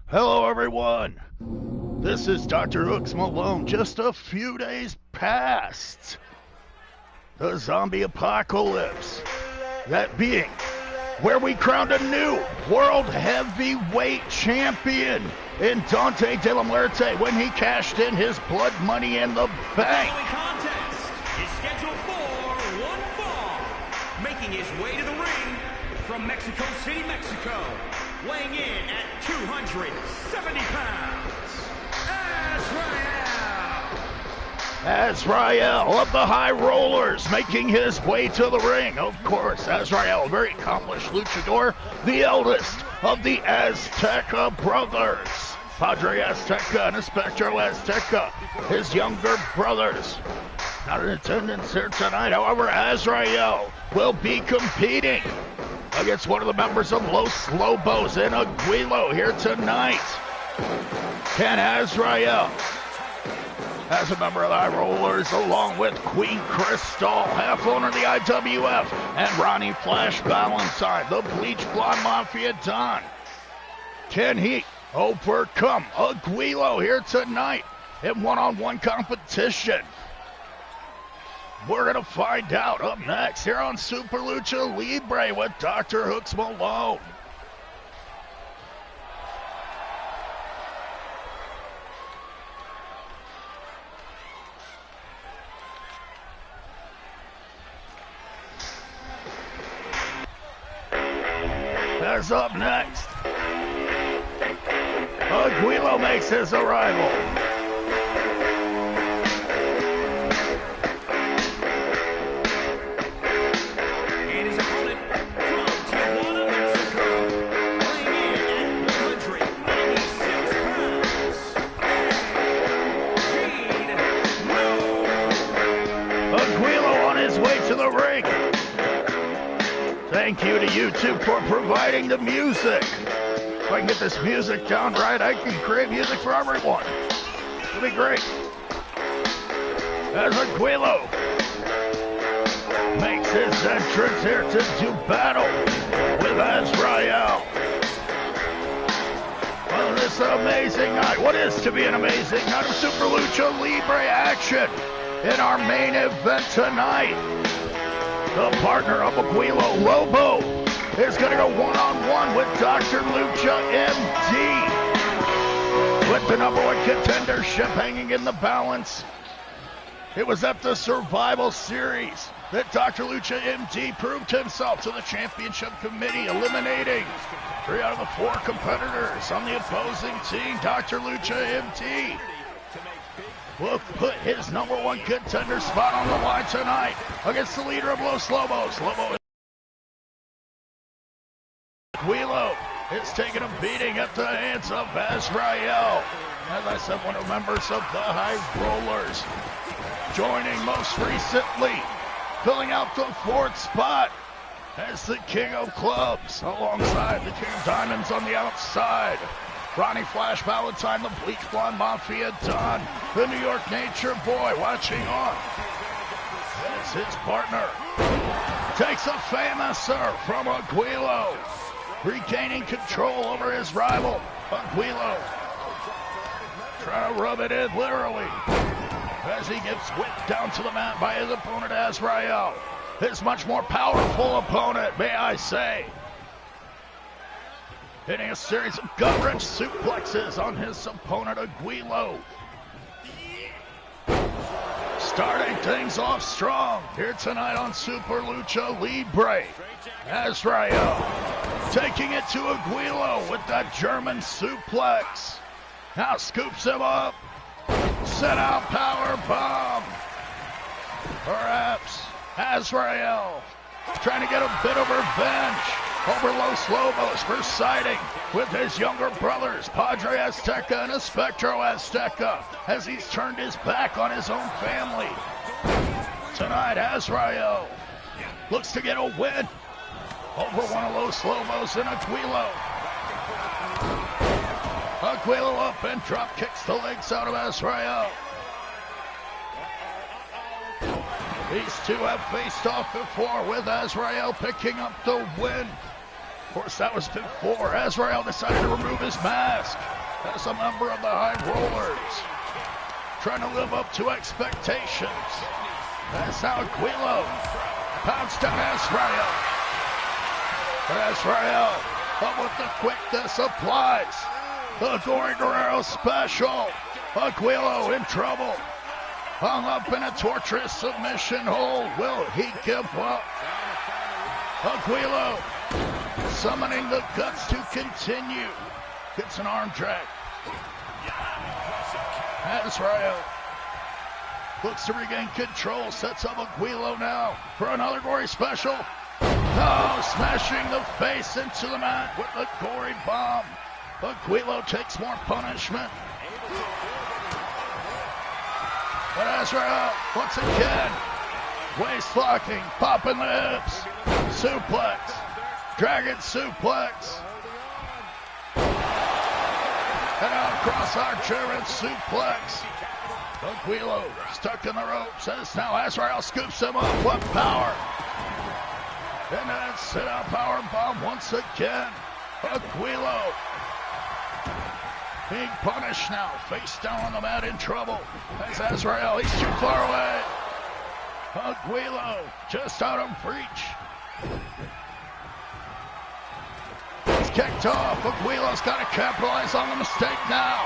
Hello, everyone. This is DrHooksMalone. Just a few days past the zombie apocalypse, that being where we crowned a new world heavyweight champion in Dante De La Muerte when he cashed in his blood money in the bank. The contest is scheduled for one fall, making his way to the ring from Mexico City, Mexico, weighing in at 270 pounds, Azrael of the High Rollers making his way to the ring. Of course, Azrael, a very accomplished luchador, the eldest of the Azteca brothers. Padre Azteca and Espectro Azteca, his younger brothers. Not in attendance here tonight, however, Azrael will be competing against one of the members of Los Lobos in Aguilo here tonight. Can Azrael, as a member of the High Rollers, along with Queen Crystal, half owner of the IWF, and Ronnie Flash Valentine, the Bleach Blonde Mafia Don, can he overcome Aguilo here tonight in one-on-one competition? We're going to find out up next here on Super Lucha Libre with DrHooksMalone. As up next, Aguilo makes his arrival. And his opponent from Tijuana, Mexico, weighing in at 196 pounds, Aguilo on his way to the ring. Thank you to YouTube for providing the music. If I can get this music down right, I can create music for everyone. It'll be great. As Aguilo makes his entrance here to do battle with Azrael. Well, this is an amazing night. What is to be an amazing night of Super Lucha Libre action in our main event tonight. The partner of Aguilo, Lobo, is going to go one-on-one with Dr. Lucha MD. With the number one contendership hanging in the balance. It was at the Survival Series that Dr. Lucha MD proved himself to the championship committee, eliminating 3 out of the 4 competitors on the opposing team. Dr. Lucha MD will put his number one contender spot on the line tonight against the leader of Los Lobos. Lobo Aguilo is taking a beating at the hands of Azrael. As I said, one of the members of the High Rollers, joining most recently, filling out the 4th spot as the King of Clubs, alongside the King of Diamonds on the outside. Ronnie Flash Valentine, the Bleach Blonde Mafia Don, the New York Nature Boy watching on as his partner takes a famouser from Aguilo, regaining control over his rival. Aguilo trying to rub it in literally as he gets whipped down to the mat by his opponent Azrael, his much more powerful opponent, may I say. Hitting a series of gut-wrench suplexes on his opponent, Aguilo. Starting things off strong here tonight on Super Lucha Libre. Azrael taking it to Aguilo with that German suplex. Now scoops him up. Set out power bomb. Perhaps Azrael trying to get a bit of revenge over Los Lobos for siding with his younger brothers, Padre Azteca and Espectro Azteca, as he's turned his back on his own family. Tonight, Azrael looks to get a win over one of Los Lobos and Aguilo. Aguilo up and drop kicks the legs out of Azrael. These two have faced off before, with Azrael picking up the win Of course, that was before Azrael decided to remove his mask as a member of the High Rollers, trying to live up to expectations. That's how Aquilo pounds down Azrael. But Azrael, but with the quickness applies the Gory Guerrero special. Aquilo in trouble. Hung up in a torturous submission hold. Will he give up? Aquilo summoning the guts to continue. Gets an arm drag. Azrael looks to regain control. Sets up Aquilo now for another gory special. Oh, smashing the face into the mat with the gory bomb. Aquilo takes more punishment. But Azrael, once again, waist locking, popping the hips, suplex, dragon suplex. And out cross our German suplex. Aquilo stuck in the ropes as now Azrael scoops him up. What power! And then sit-out power bomb once again. Aquilo being punished now, face down on the mat in trouble. As Azrael, he's too far away. Aquilo just out of reach. It's kicked off. Aquilo's got to capitalize on the mistake now.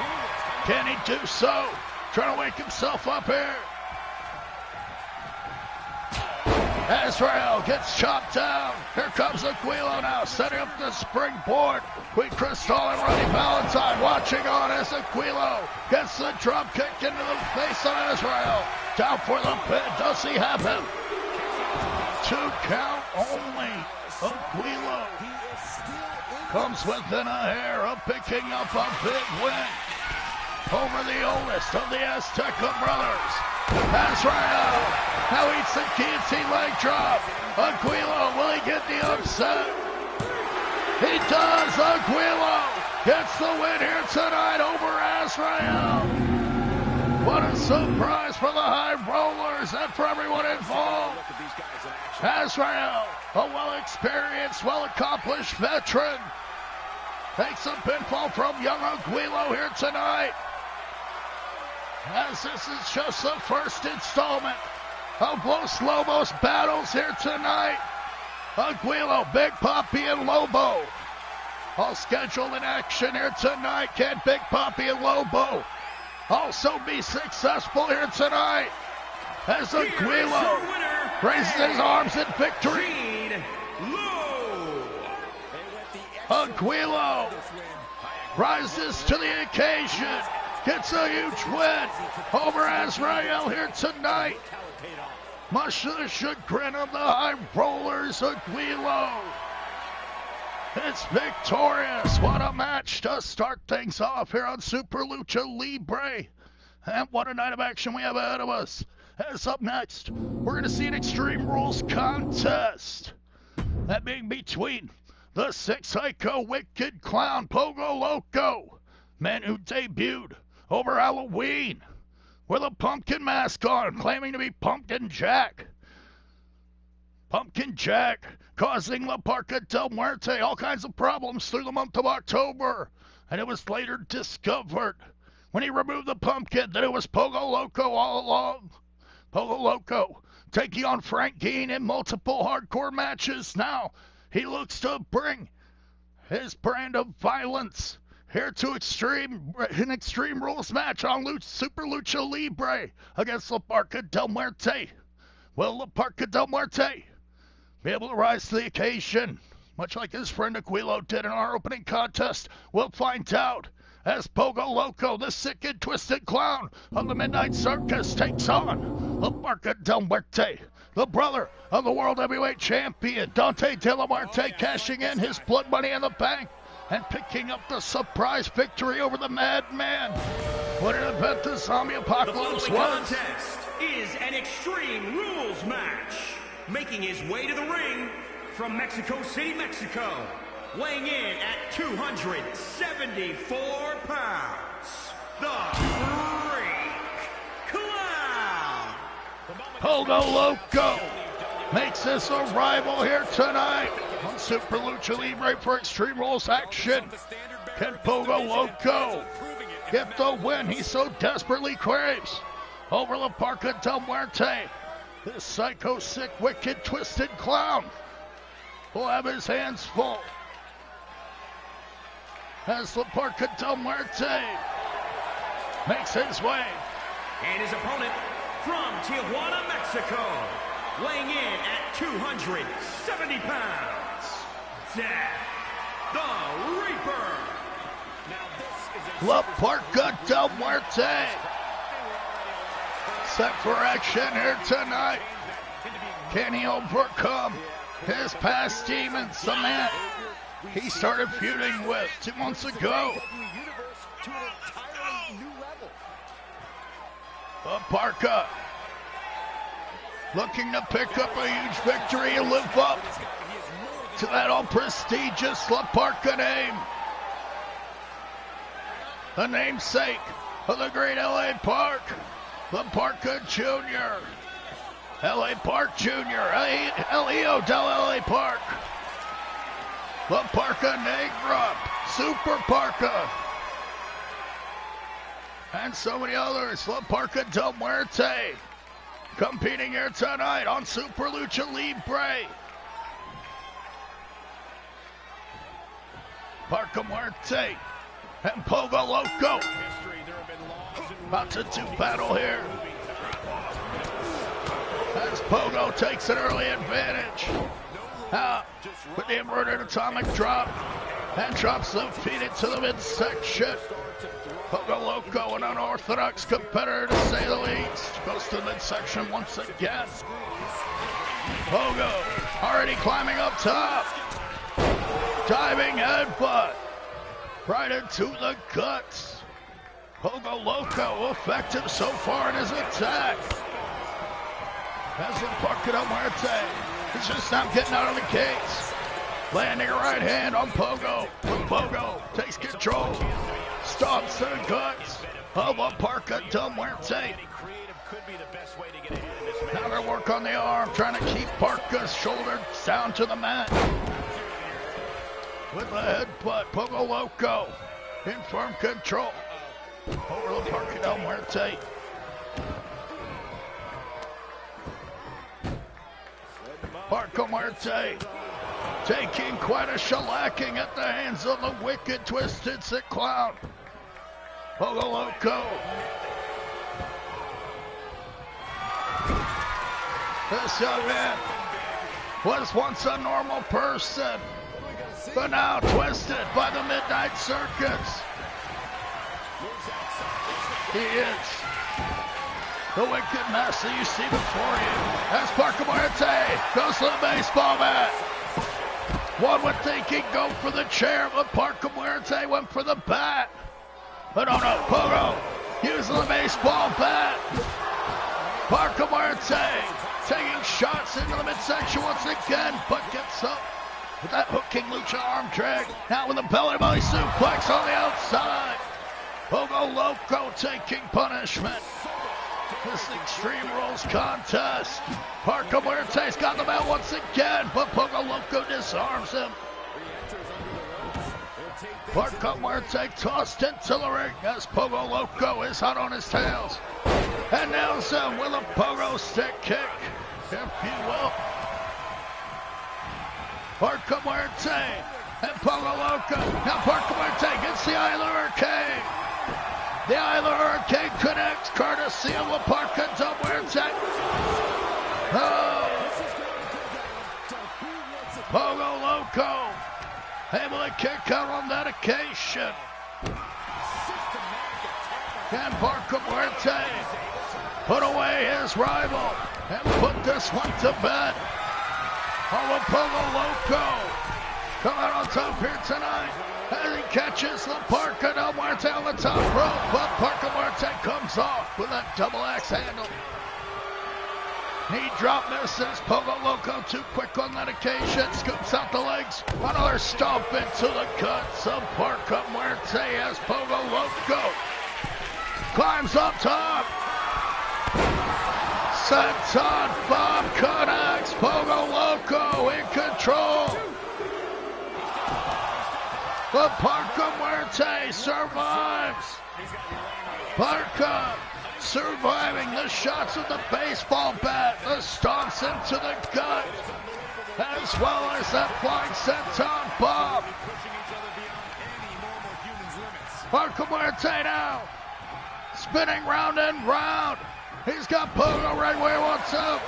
Can he do so? Trying to wake himself up here. Azrael gets chopped down. Here comes Aquilo now, setting up the springboard. Queen Crystal and Ronnie Valentine watching on as Aquilo gets the drop kick into the face of Azrael. Down for the pin. Does he have him? 2 count only. Aquilo comes within a hair of picking up a big win over the oldest of the Azteca brothers. Azrael now eats the guillotine leg drop. Aquilo, will he get the upset? He does. Aquilo gets the win here tonight over Azrael. What a surprise for the High Rollers and for everyone involved. Azrael, a well-experienced, well-accomplished veteran, takes a pinfall from young Aquilo here tonight. As this is just the first installment of Los Lobos battles here tonight. Aquilo, Big Papi, and Lobo all scheduled in action here tonight. Can Big Papi and Lobo also be successful here tonight? As Aquilo raises his arms in victory. Aquilo rises to the occasion. Gets a huge win over Azrael here tonight. Much to the chagrin of the High Rollers, Aquilo is victorious. What a match to start things off here on Super Lucha Libre. And what a night of action we have ahead of us. As up next, we're going to see an Extreme Rules contest. That being between the Six Psycho Wicked Clown Pogo Loco, man who debuted over Halloween with a pumpkin mask on, claiming to be Pumpkin Jack. Pumpkin Jack causing La Parca del Muerte all kinds of problems through the month of October. And it was later discovered when he removed the pumpkin that it was Pogo Loco all along. Pogo Loco taking on Frank Geen in multiple hardcore matches. Now he looks to bring his brand of violence here to an Extreme Rules match on Super Lucha Libre against La Parca del Muerte. Will La Parca del Muerte be able to rise to the occasion, much like his friend Aquilo did in our opening contest? We'll find out as Pogo Loco, the sick and twisted clown of the Midnight Circus, takes on La Parca del Muerte, the brother of the World Heavyweight Champion Dante De La Muerte, cashing in his blood money in the bank and picking up the surprise victory over the Madman. What an event the Zombie Apocalypse was. The following contest is an Extreme Rules match. Making his way to the ring from Mexico City, Mexico, weighing in at 274 pounds, the Freak Clown. Pogo Loco makes his arrival here tonight On Super Lucha Libre for Extreme Rules action. Can Pogo Loco get the win he so desperately craves over La Parca Del Muerte? This psycho, sick, wicked, twisted clown will have his hands full as La Parca Del Muerte makes his way. And his opponent from Tijuana, Mexico, weighing in at 270 pounds, Death the Reaper. La Parca Del Muerte set for action here tonight. Can he overcome his past demons, the man he started feuding with 2 months ago? La Parca looking to pick up a huge victory and live up to that all-prestigious La Parca name. The namesake of the great L.A. Park, La Parca Jr. L.A. Park Jr., Leo del L.A. Park, La Parca Negra, Super Parca, and so many others. La Parca Del Muerte competing here tonight on Super Lucha Libre. Parca Muerte and Pogo Loco about to do battle here as Pogo takes an early advantage with the inverted atomic drop and drops the feet into the midsection. Pogo Loco, an unorthodox competitor to say the least, goes to the midsection once again. Pogo already climbing up top. Diving headbutt right into the guts. Pogo Loco effective so far in his attack. As La Parca Del Muerte is just not getting out of the gates. Landing a right hand on Pogo. Pogo takes control. Stomps to the guts of La Parca Del Muerte. Now they're work on the arm, trying to keep Parca's shoulder down to the mat. With the headbutt, Pogo Loco in firm control over La Parca Del Muerte. Parca Muerte taking quite a shellacking at the hands of the wicked, twisted, sick clown. Pogo Loco. This young man was once a normal person, but now twisted by the Midnight Circus. He is the wicked mess that you see before you. As Parca Muerte goes to the baseball bat. One would think he'd go for the chair, but Parca Muerte went for the bat. But oh no, Pogo using the baseball bat. Parca Muerte taking shots into the midsection once again, but gets up with that hooking lucha arm drag. Now with a belly belly suplex on the outside. Pogo Loco taking punishment. This Extreme Rules contest. Parca Muerte's got the belt once again, but Pogo Loco disarms him. Parca Muerte tossed into the ring as Pogo Loco is hot on his tails. And nails him with a pogo stick kick, if you will. Parca Muerte and Pogo Loco. Now Parca Muerte gets the eye of the hurricane. The eye of the hurricane connects, courtesy of La Parca Del Muerte. Oh. Pogo Loco able to kick out on that occasion. And Parca Muerte put away his rival and put this one to bed. Oh, Pogo Loco come out on top here tonight as he catches La Parca Del Muerte on the top rope, but Parca Muerte comes off with that double axe handle. Knee drop misses. Pogo Loco too quick on that occasion. Scoops out the legs. Another stomp into the guts of Parca Muerte as Pogo Loco climbs up top. Senton Bob connects. Pogo Loco in control But Parca Muerte survives. Parca surviving the shots of the baseball bat, the stomps into the gut, as well as that flying senton bomb. Parca Muerte now, spinning round and round. He's got Pogo right where he wants him.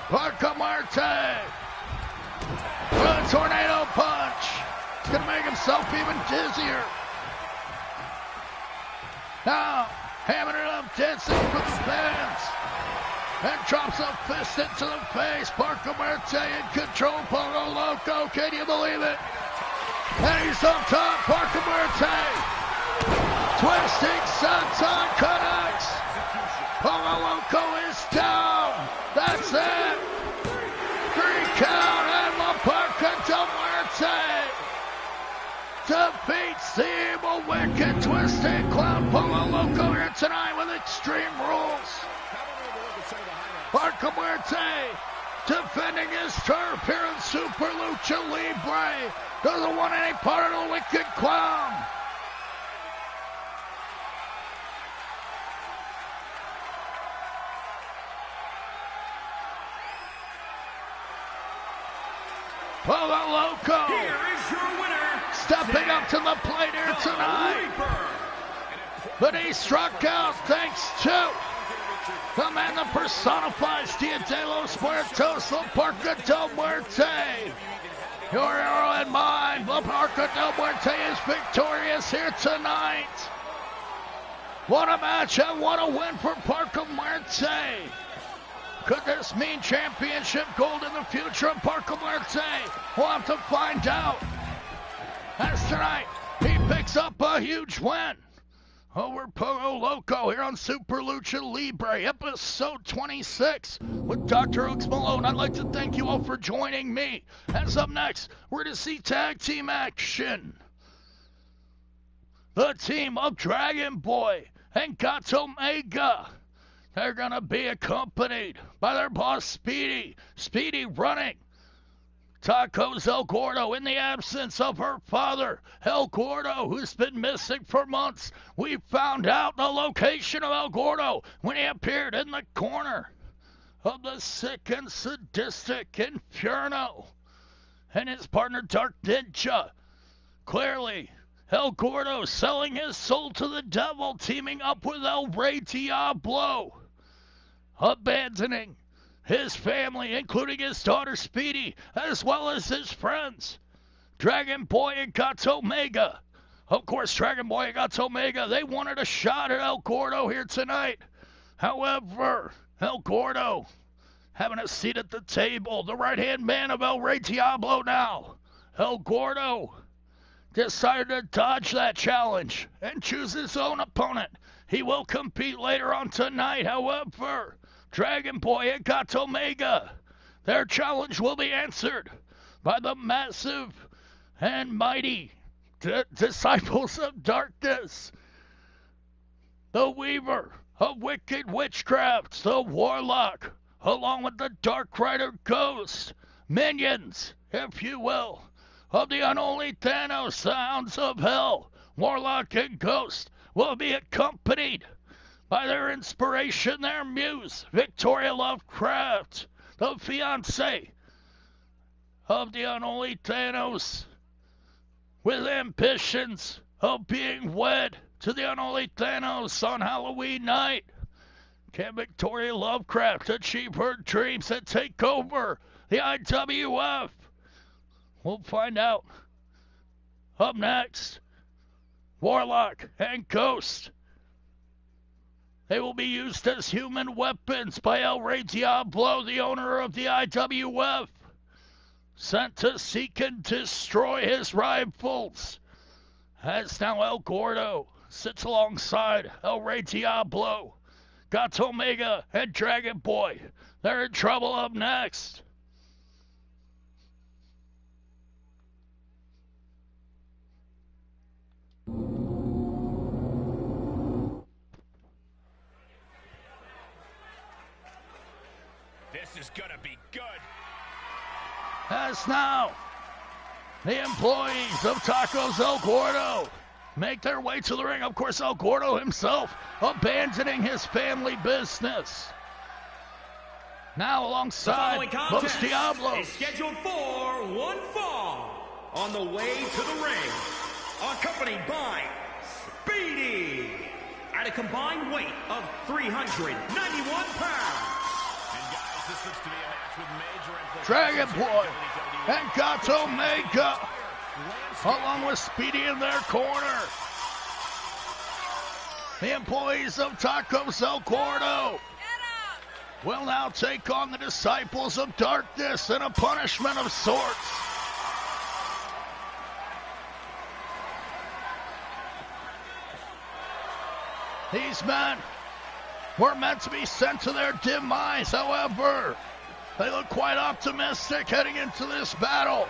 Parca Muerte with a tornado punch. He's going to make himself even dizzier. Now, hammering it up, dancing for the fans. And drops a fist into the face. Parca Muerte in control. Pogo Loco, can you believe it? And he's on top. Parca Muerte. Twisting senton connects. Pogo Loco is down. That's it. 3 count and La Parca del Muerte defeats the evil, wicked, twisted clown Pogo Loco here tonight with Extreme Rules. Parca Muerte defending his turf here in Super Lucha Libre. Doesn't want any part of the wicked clown. Pogo Loco Here is your winner, stepping up to the plate here tonight. But he struck out thanks to the man that personifies Dia de los Muertos, La Parca del Muerte. Your hero and mine, La Parca del Muerte is victorious here tonight. What a match and what a win for Parca Muerte. Could this mean championship gold in the future of Parca Muerte? We'll have to find out. As tonight, he picks up a huge win over Pogo Loco here on Super Lucha Libre, episode 26 with DrHooksMalone. I'd like to thank you all for joining me. As up next, we're to see tag team action. The team of Dragon Boy and Gato Mega. They're going to be accompanied by their boss, Speedy. Speedy running Tacos El Gordo in the absence of her father, El Gordo, who's been missing for months. We found out the location of El Gordo when he appeared in the corner of the sick and sadistic Inferno. And his partner, Dark Ninja. Clearly, El Gordo selling his soul to the devil, teaming up with El Rey Diablo. Abandoning his family, including his daughter Speedy, as well as his friends, Dragon Boy and Gato Mega. Of course, Dragon Boy and Gato Mega, they wanted a shot at El Gordo here tonight. However, El Gordo having a seat at the table, the right-hand man of El Rey Diablo now. El Gordo decided to dodge that challenge and choose his own opponent. He will compete later on tonight, however. Dragon Boy and Gato Mega, their challenge will be answered by the massive and mighty disciples of darkness, the Weaver of Wicked Witchcraft, the Warlock, along with the Dark Rider Ghost, minions, if you will, of the unholy Thanos, the Hounds of Hell. Warlock and Ghost will be accompanied by their inspiration, their muse, Victoria Lovecraft, the fiancé of the unholy Thanos, with ambitions of being wed to the unholy Thanos on Halloween night. Can Victoria Lovecraft achieve her dreams and take over the IWF? We'll find out. Up next, Warlock and Ghost. They will be used as human weapons by El Rey Diablo, the owner of the IWF, sent to seek and destroy his rivals. As now El Gordo sits alongside El Rey Diablo, Gato Mega, and Dragon Boy. They're in trouble up next. This is gonna be good. As now, The employees of Tacos El Gordo make their way to the ring. Of course, El Gordo himself abandoning his family business. Now alongside Los Diablos. Is scheduled for one fall. On the way to the ring, accompanied by Speedy at a combined weight of 391 pounds. And guys, this looks to be a match with major implications. Dragon Boy and Gato Mega, along with Speedy in their corner. The employees of Tacos El Gordo will now take on the Disciples of Darkness in a punishment of sorts. These men were meant to be sent to their demise. However, they look quite optimistic heading into this battle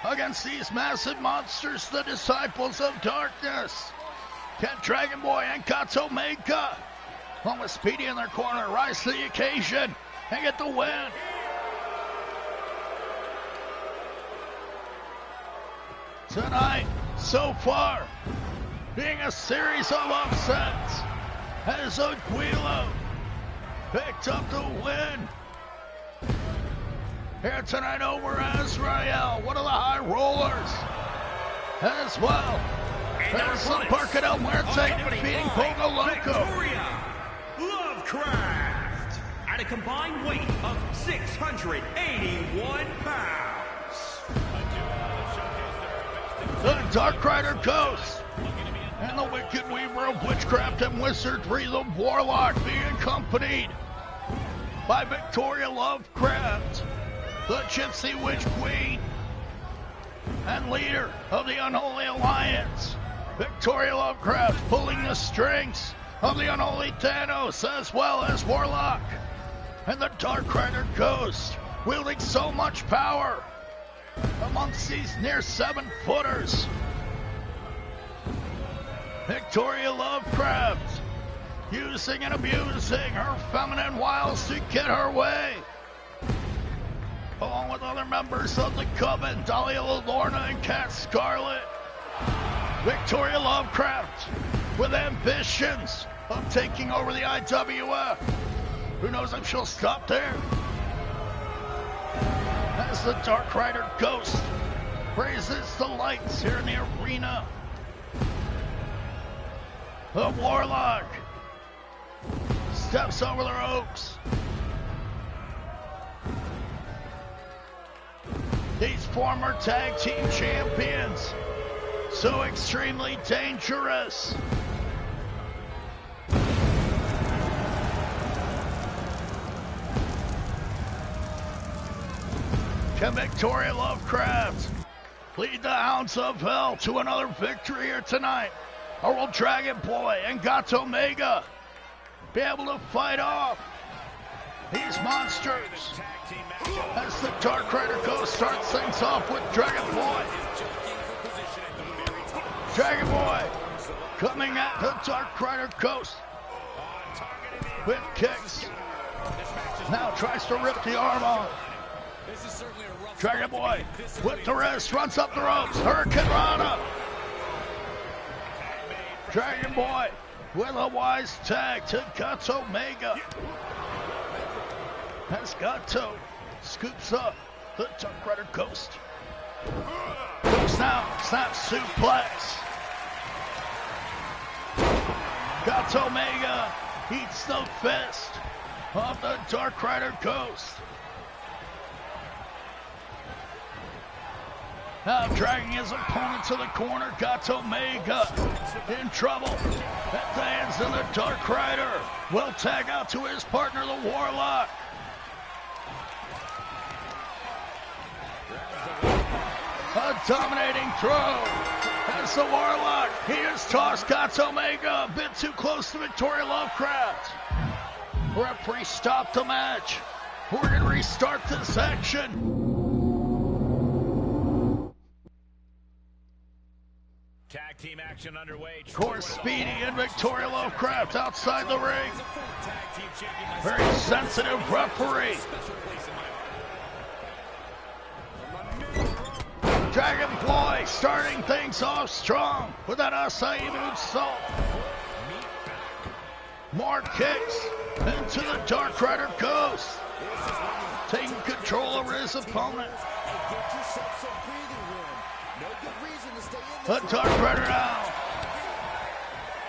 against these massive monsters, the Disciples of Darkness. Can Dragon Boy and Gato Mega, along with Speedy in their corner, rise to the occasion and get the win? Tonight, so far, being a series of upsets, as Aguilo picked up the win. Here tonight over Azrael, one of the high rollers, as well. There's the Parque del Muerte defeating Pogo Loco. Lovecraft at a combined weight of 681 pounds. The Dark Rider Ghost and the Wicked Weaver of Witchcraft and Wizardry, the Warlock, being accompanied by Victoria Lovecraft, the Gypsy Witch Queen and leader of the Unholy Alliance. Victoria Lovecraft pulling the strings of the Unholy Thanos, as well as Warlock and the Dark Rider Ghost, wielding so much power amongst these near 7-footers. Victoria Lovecraft using and abusing her feminine wiles to get her way, along with other members of the Coven, Dahlia Lorna and Cat Scarlet. Victoria Lovecraft with ambitions of taking over the IWF. Who knows if she'll stop there? As the Dark Rider Ghost raises the lights here in the arena. The Warlock steps over the ropes. These former tag team champions, so extremely dangerous. Can Victoria Lovecraft lead the Hounds of Hell to another victory here tonight? Or will Dragon Boy and Gato Mega be able to fight off these monsters? As the Dark Rider Ghost starts things off with Dragon Boy. Dragon Boy coming at the Dark Rider Ghost with kicks. Now tries to rip the arm off. Dragon Boy with the wrist, runs up the ropes. Hurricane Rana. Dragon Boy with a wise tag to Gato Mega. As Gato scoops up the Dark Rider Ghost. Ghost now, snap suplex. Gato Mega eats the fist of the Dark Rider Ghost. Now dragging his opponent to the corner, Gato Mega in trouble at the hands of the Dark Rider. Will tag out to his partner, the Warlock. A dominating throw as the Warlock. He has tossed Gato Mega a bit too close to Victoria Lovecraft. Referee stopped the match. We're going to restart this action. Tag team action underway. Of course, Speedy and Victoria Lovecraft outside the ring. Very sensitive referee. Dragon Boy starting things off strong with that acai moonsault. More kicks into the Dark Rider Ghost. Taking control over his opponent. The Dark Rider now.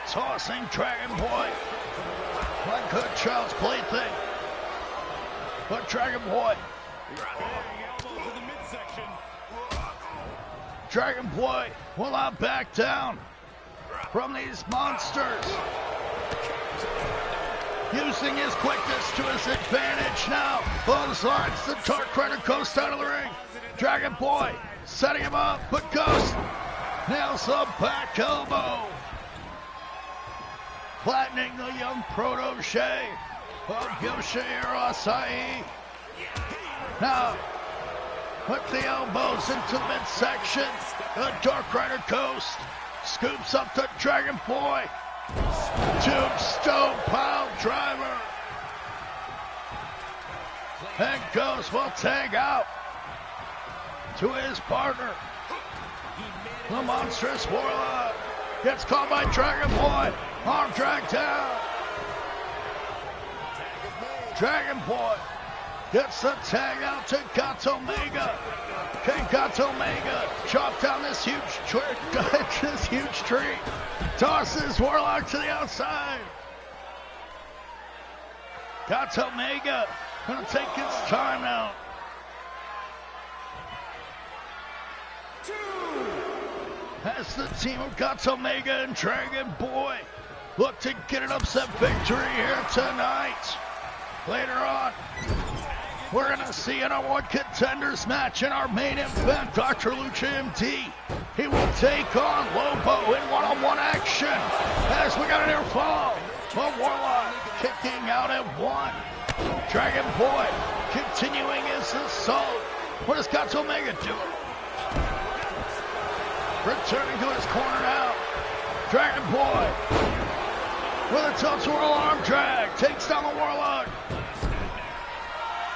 Tossing Dragon Boy like a child's plaything. But Dragon Boy. Dragon Boy will not back down from these monsters. Using his quickness to his advantage now. Clotheslines the Dark Rider Ghost out of the ring. Dragon Boy setting him up, but Ghost nails a back elbow. Flattening the young protege of Yoshihiro Asai. Now, put the elbows into midsection. The Dark Rider Ghost scoops up the Dragon Boy. Tombstone pile driver. And Ghost will tag out to his partner. The monstrous Warlock gets caught by Dragon Boy. Arm drag down. Dragon Boy gets the tag out to Gato Mega. Can Gato Mega chop down this huge tree? Tosses Warlock to the outside. Gato Mega gonna take his time now. As the team of Gato Mega and Dragon Boy look to get an upset victory here tonight. Later on, we're going to see an #1 contenders match in our main event. DrLucha MD, he will take on Lobo in one-on-one action. As we got an air fall, the Warlock kicking out at 1. Dragon Boy continuing his assault. What does Gato Mega do? Returning to his corner now. Dragon Boy with a tilt-a-whirl arm drag. Takes down the Warlock.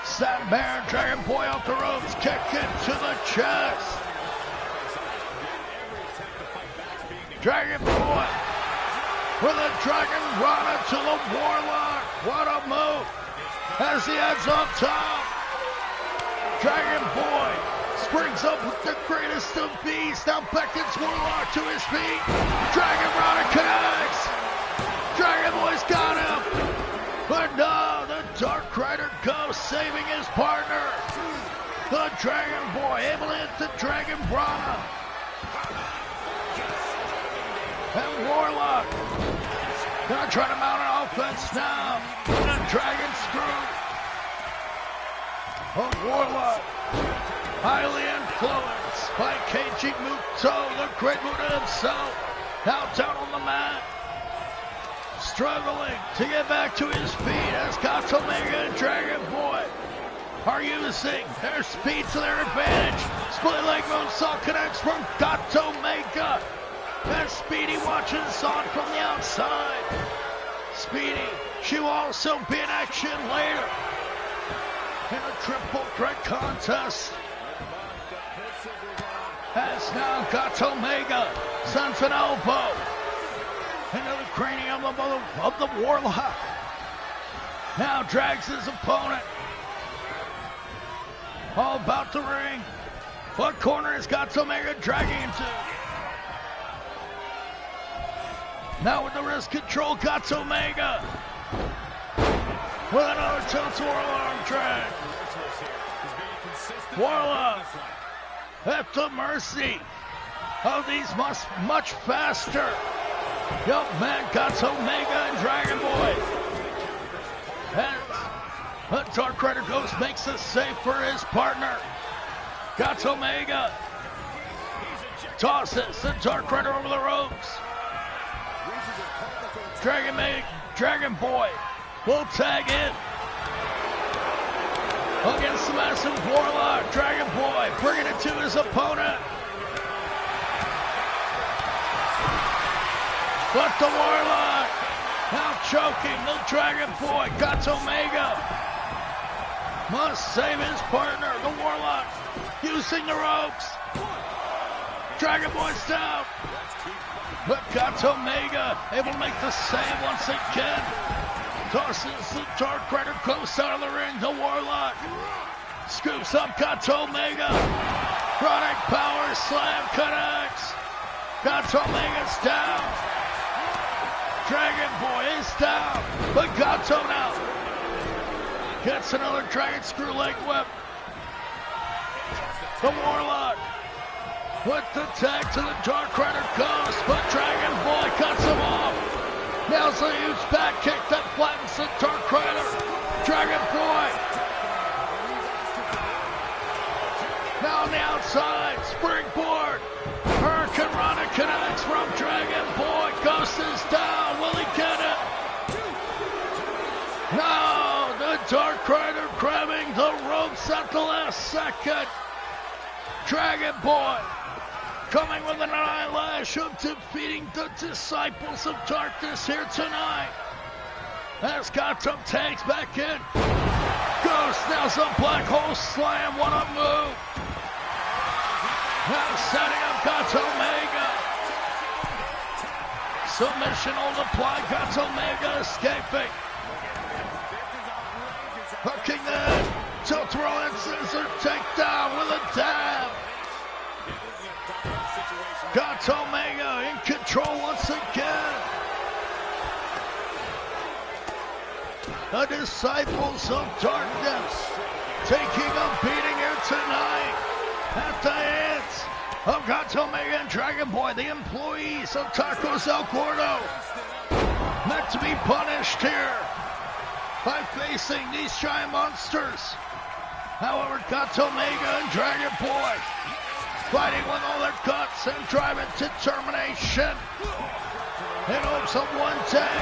Sad Bear, Dragon Boy off the ropes. Kick it to the chest. Dragon Boy with a Dragon Rana to the Warlock. What a move. As he heads up top. Dragon Boy springs up with the greatest of beasts. Now beckons Warlock to his feet. Dragon Rana connects. Dragon Boy's got him. But no, the Dark Rider Ghost saving his partner. The Dragon Boy able to hit the Dragon Rana. And Warlock gonna try to mount an offense now. And a Dragon Screw. A Warlock highly influenced by Keiji Muto, the Great Muta himself. Now down on the mat. Struggling to get back to his feet as Gato Mega and Dragon Boy are using their speed to their advantage. Split leg moonsault connects from Gato Mega. And Speedy watches on from the outside. Speedy, she will also be in action later in a triple threat contest. As now Gato Mega sends an elbow into the cranium of the Warlock. Now drags his opponent all about the ring. What corner is Gato Mega dragging him to? Now with the wrist control, Gato Mega with another tilt-a-whirl arm drag. Warlock at the mercy of these much faster young man Gato Mega and Dragon Boy. And the Dark Rider Ghost makes a save for his partner. Gato Mega tosses the Dark Rider over the ropes. Dragon Boy will tag in against the massive Warlock. Dragon Boy bringing it to his opponent. But the Warlock now choking the Dragon Boy. Gato Mega must save his partner. The Warlock using the ropes. Dragon Boy's down. But Gato Mega able to make the save once again. Tosses the Dark Rider close out of the ring. The Warlock scoops up Gato Mega. Chronic Power Slam connects. Gato Mega's down. Dragon Boy is down. But Gato now gets another Dragon Screw Leg Whip. The Warlock with the tag to the Dark Rider goes, but Dragon Boy cuts him off. Nails a huge back kick that flattens the Dark Rider. Dragon Boy now on the outside, springboard. Hurricane Rana connects from Dragon Boy. Ghost is down. Will he get it? No, the Dark Rider grabbing the ropes at the last second. Dragon Boy coming with an eyelash of defeating the Disciples of Darkness here tonight. Has got some tags back in. Ghost now some Black Hole Slam. What a move. Now setting up Gato Mega. Submission hold applied. Gato Mega escaping. Hooking in. Tilt throw and scissor takedown with a dab. Gato Mega in control once again. The Disciples of Darkness taking a beating here tonight at the hands of Gato Mega and Dragon Boy, the employees of Tacos El Gordo, meant to be punished here by facing these giant monsters. However, Gato Mega and Dragon Boy fighting with all their guts and drive and determination in hopes of one day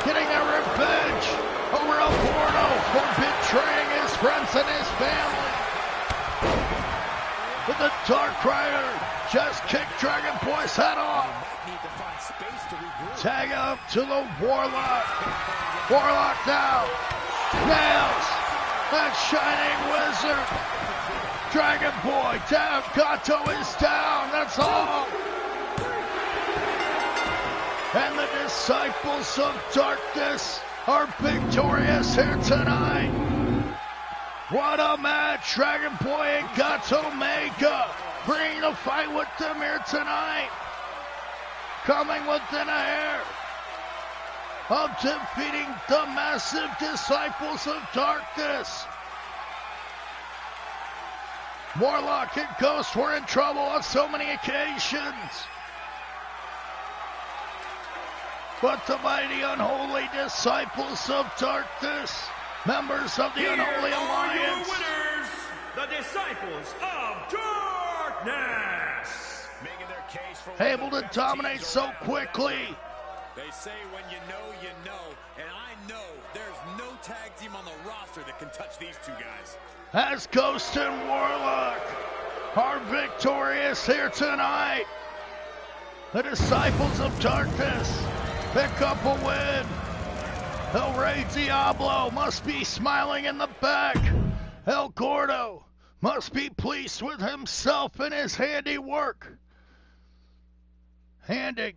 getting their revenge over El Gordo for betraying his friends and his family. But the Dark Rider just kicked Dragon Boy's head off. Tag up to the Warlock. Warlock now nails that Shining Wizard. Dragon Boy down. Gato is down. That's all. And the Disciples of Darkness are victorious here tonight. What a match. Dragon Boy and Gato Mega bringing the fight with them here tonight. Coming within a hair of defeating the massive Disciples of Darkness. Warlock and Ghost were in trouble on so many occasions. But the mighty unholy Disciples of Darkness, members of the Unholy Alliance, your winners, the Disciples of Darkness, Making their case for able to dominate so quickly. They say when you know, and I know there's no tag team on the roster that can touch these two guys. As Ghost and Warlock are victorious here tonight, the Disciples of Darkness pick up a win. El Rey Diablo must be smiling in the back. El Gordo must be pleased with himself and his handiwork. Handing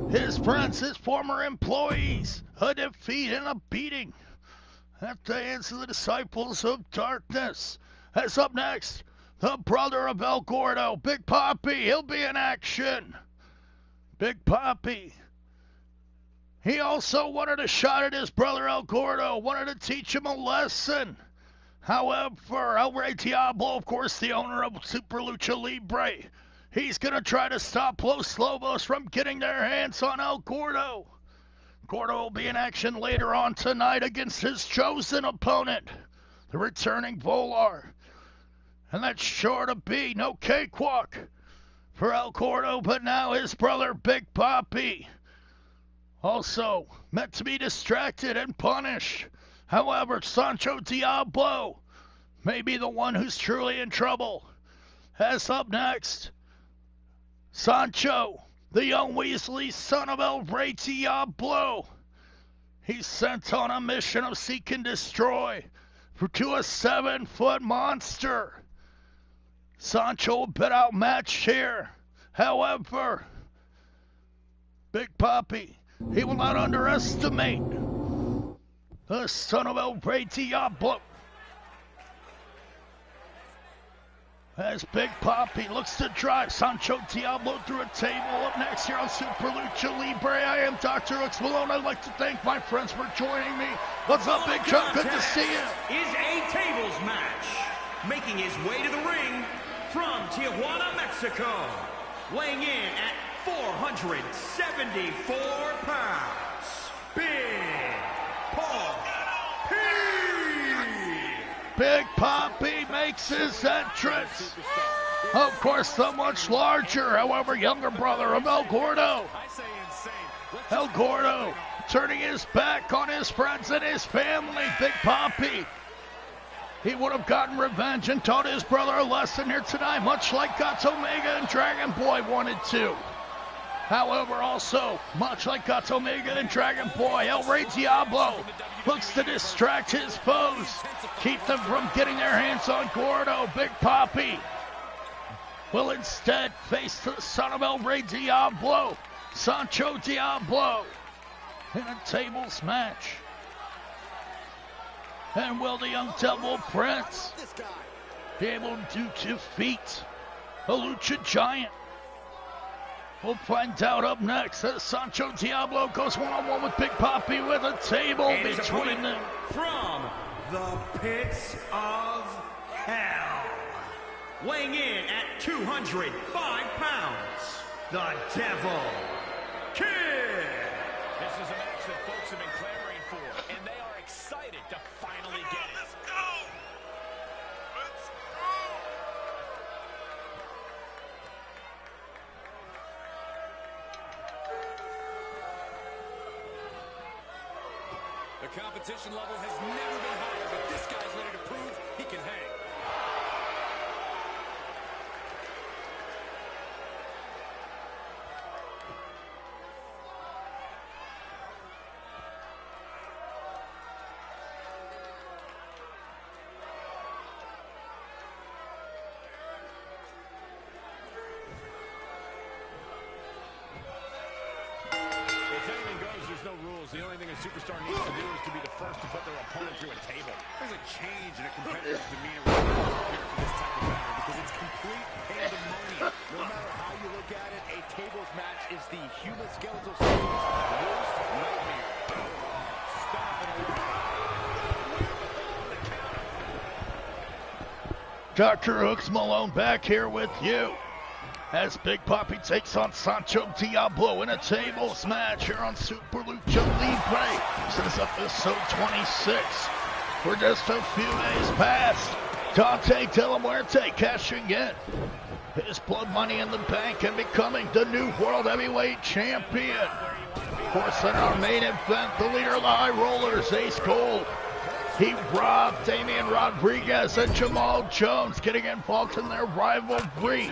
his friends, his former employees, a defeat and a beating at the hands of the Disciples of Darkness. As up next, the brother of El Gordo, Big Papi, he'll be in action. Big Papi. He also wanted a shot at his brother El Gordo, wanted to teach him a lesson. However, El Rey Diablo, of course, the owner of Super Lucha Libre, he's going to try to stop Los Lobos from getting their hands on El Gordo. Gordo will be in action later on tonight against his chosen opponent, the returning Volar. And that's sure to be no cakewalk for El Gordo, but now his brother Big Papi, also meant to be distracted and punished. However, Sancho Diablo may be the one who's truly in trouble. As up next, Sancho, the young Weasley son of El Rey Diablo. He's sent on a mission of seek and destroy to a 7-foot monster. Sancho a bit outmatched here. However, Big Papi, he will not underestimate the son of El Rey Diablo. As Big Papi looks to drive Sancho Diablo through a table. Up next here on Super Lucha Libre, I am DrHooksMalone. I'd like to thank my friends for joining me. What's up, Big Chuck? Good to see you. Is a tables match. Making his way to the ring from Tijuana, Mexico. Weighing in at 474 pounds. Big Papi. Big Papi makes his entrance. Of course, the much larger, however, younger brother of El Gordo. El Gordo turning his back on his friends and his family. Big Papi. He would have gotten revenge and taught his brother a lesson here tonight, much like Gato Omega and Dragon Boy wanted to. However, also, much like Gato Omega and Dragon Boy, El Rey Diablo looks to distract his foes, keep them from getting their hands on Gordo. Big Papi will instead face the son of El Rey Diablo, Sancho Diablo, in a tables match. And will the young Devil Prince be able to defeat a Lucha Giant? We'll find out up next as Sancho Diablo goes one-on-one with Big Papi with a table between them. From the pits of hell, weighing in at 205 pounds, the Devil Kid. This is a match that folks have been clamoring for, and they are excited to finally get it. Let's go! Let's go! The competition level has never been higher, but this guy's ready to prove he can hang. No rules. The only thing a superstar needs to do is to be the first to put their opponent through a table. There's a change in a competitor's demeanor here for this type of battle because it's complete pandemonium. No matter how you look at it, a tables match is the human skeletal systems worst nightmare. Stop it. DrHooksMalone back here with you as Big Papi takes on Sancho Diablo in a tables match here on Super Lucha Libre. This is episode 26. We're just a few days past Dante De La Muerte cashing in his blood money in the bank and becoming the new World Heavyweight Champion. Of course, in our main event, the leader of the High Rollers, Ace Gold, he robbed Damian Rodriguez and Jamal Jones, getting involved in their rivalry.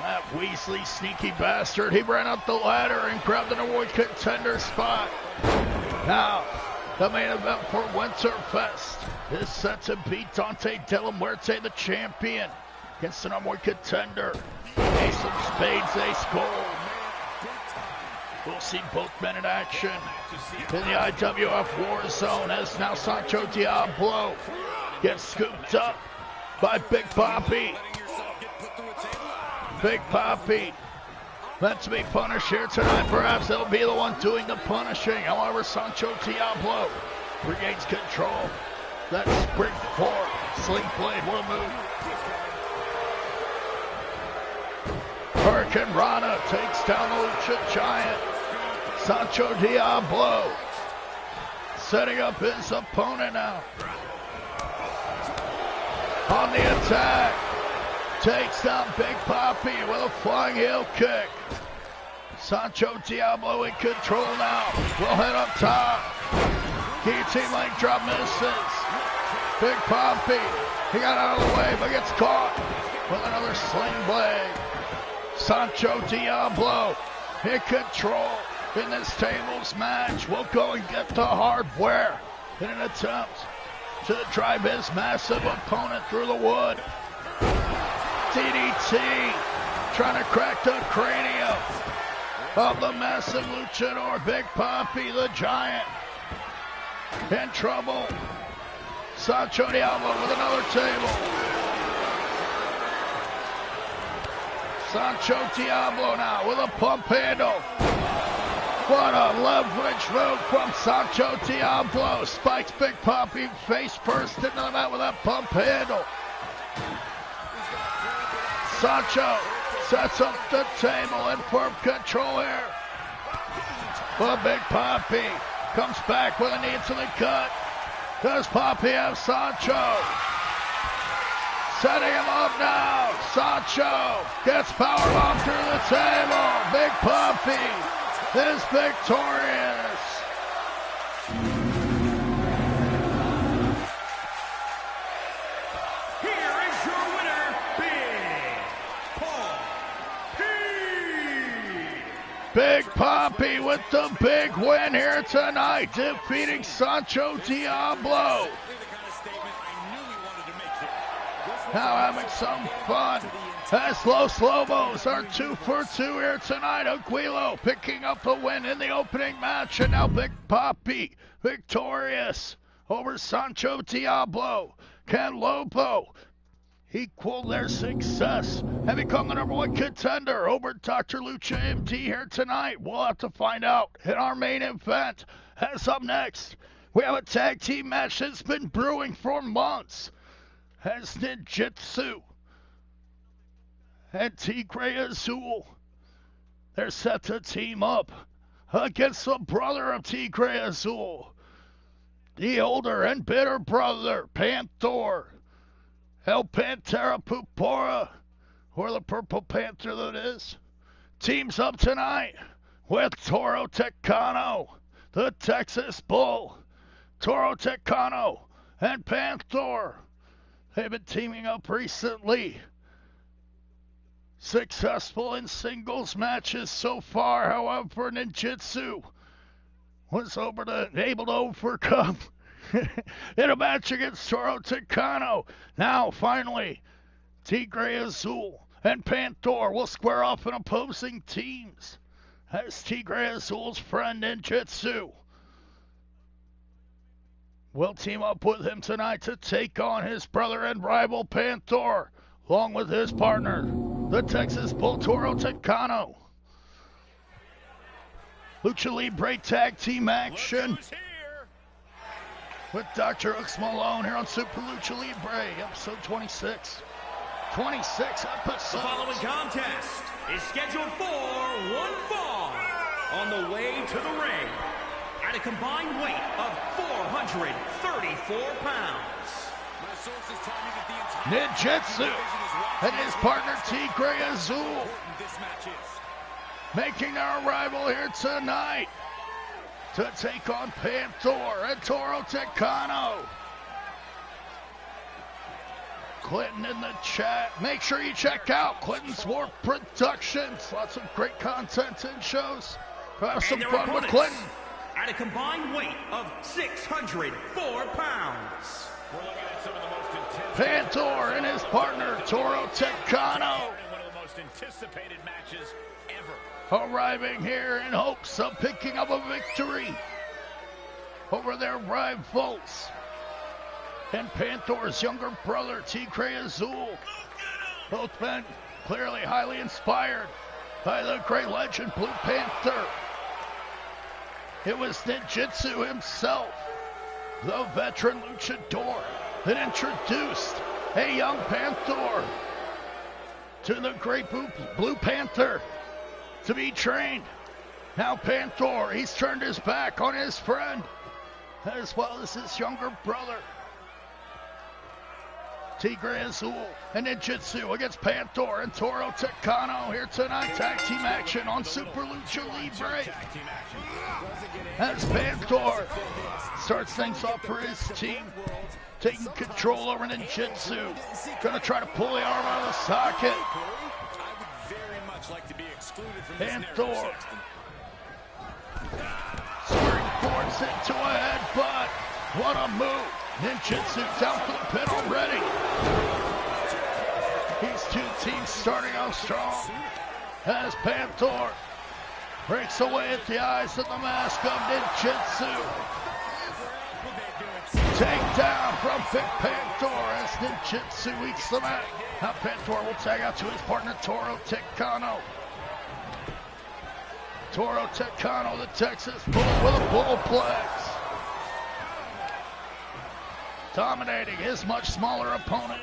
That Weasley sneaky bastard, he ran up the ladder and grabbed an award contender spot. Now, the main event for Winterfest is set to beat Dante De La Muerte, the champion, against an award contender, Ace of Spades, Ace Gold. We'll see both men in action in the IWF War Zone as now Sancho Diablo gets scooped up by Big Papi. Big Papi meant to be punished here tonight. Perhaps he'll be the one doing the punishing. However, Sancho Diablo regains control. That spring forward, sling blade, what a move. Hurricane Rana takes down the Lucha Giant. Sancho Diablo setting up his opponent now. On the attack. Takes down Big Papi with a flying heel kick. Sancho Diablo in control now. Will head up top. Guillotine leg drop misses. Big Papi, he got out of the way but gets caught with another sling blade. Sancho Diablo in control in this tables match. Will go and get the hardware in an attempt to drive his massive opponent through the wood. DDT, trying to crack the cranium of the massive luchador, Big Papi, the Giant. In trouble. Sancho Diablo with another table. Sancho Diablo now with a pump handle. What a leverage move from Sancho Diablo. Spikes Big Papi face first into the mat with that pump handle. Sancho sets up the table in firm control here. But Big Papi comes back with a knee to the gut. Does Papi have Sancho? Setting him up now. Sancho gets powerbomb through the table. Big Papi is victorious. Here is your winner, Big Papi. Big Papi with the big win here tonight, defeating Sancho Diablo. Now having some fun as Los Lobos are 2 for 2 here tonight. Aguilo picking up the win in the opening match, and now Big Papi victorious over Sancho Diablo. Can Lobo equal their success and become the #1 contender over Dr. Lucha MD here tonight? We'll have to find out in our main event. As up next, we have a tag team match that's been brewing for months. As Ninjutsu and Tigre Azul, they're set to team up against the brother of Tigre Azul, the older and bitter brother, Panther, El Pantera Pupora, or the Purple Panther that is, teams up tonight with Toro Tecano, the Texas Bull. Toro Tecano and Panther, they've been teaming up recently. Successful in singles matches so far, however, Ninjutsu was able to overcome in a match against Toro Tecano. Now, finally, Tigre Azul and Panther will square off in opposing teams as Tigre Azul's friend Ninjutsu will team up with him tonight to take on his brother and rival Panther, along with his partner, the Texas Bull Toro Tecano. Lucha Libre Tag Team action with DrHooksMalone here on Super Lucha Libre, episode 26. 26 episodes. The following contest is scheduled for one fall. On the way to the ring, at a combined weight of 434 pounds. Ninjutsu and his partner Tigre Azul making their arrival here tonight to take on Panther and Toro Tecano. Clinton in the chat. Make sure you check out Clinton's War Productions. Lots of great content and shows. Have some fun with Clinton. At a combined weight of 604 pounds. We're looking at some of the most intense Panther and his partner Toro Tecano one of the most anticipated matches ever. arriving here in hopes of picking up a victory over their rivals. And Panther's younger brother Tigre Azul. Both men clearly highly inspired by the great legend Blue Panther. It was Ninjutsu himself, the veteran luchador, that introduced a young Panther to the great Blue Panther to be trained. Now Panther, he's turned his back on his friend, as well as his younger brother. Tigre Azul and Ninjutsu against Panther and Toro Tecano here tonight. Tag team action on Super Lucha Libre. As Panther starts things off for his team, taking control over Ninjutsu. Gonna try to pull the arm out of the socket. Panther squaring forwards into a headbutt. What a move. Ninjutsu down for the pin already. These two teams starting off strong as Panther breaks away at the eyes of the mask of ninjutsu. Takedown from Big Panther as ninjutsu eats the mat. Now Panther will tag out to his partner Toro Tecano. Toro Tecano, the Texas Bull with a bullplex. Dominating his much smaller opponent.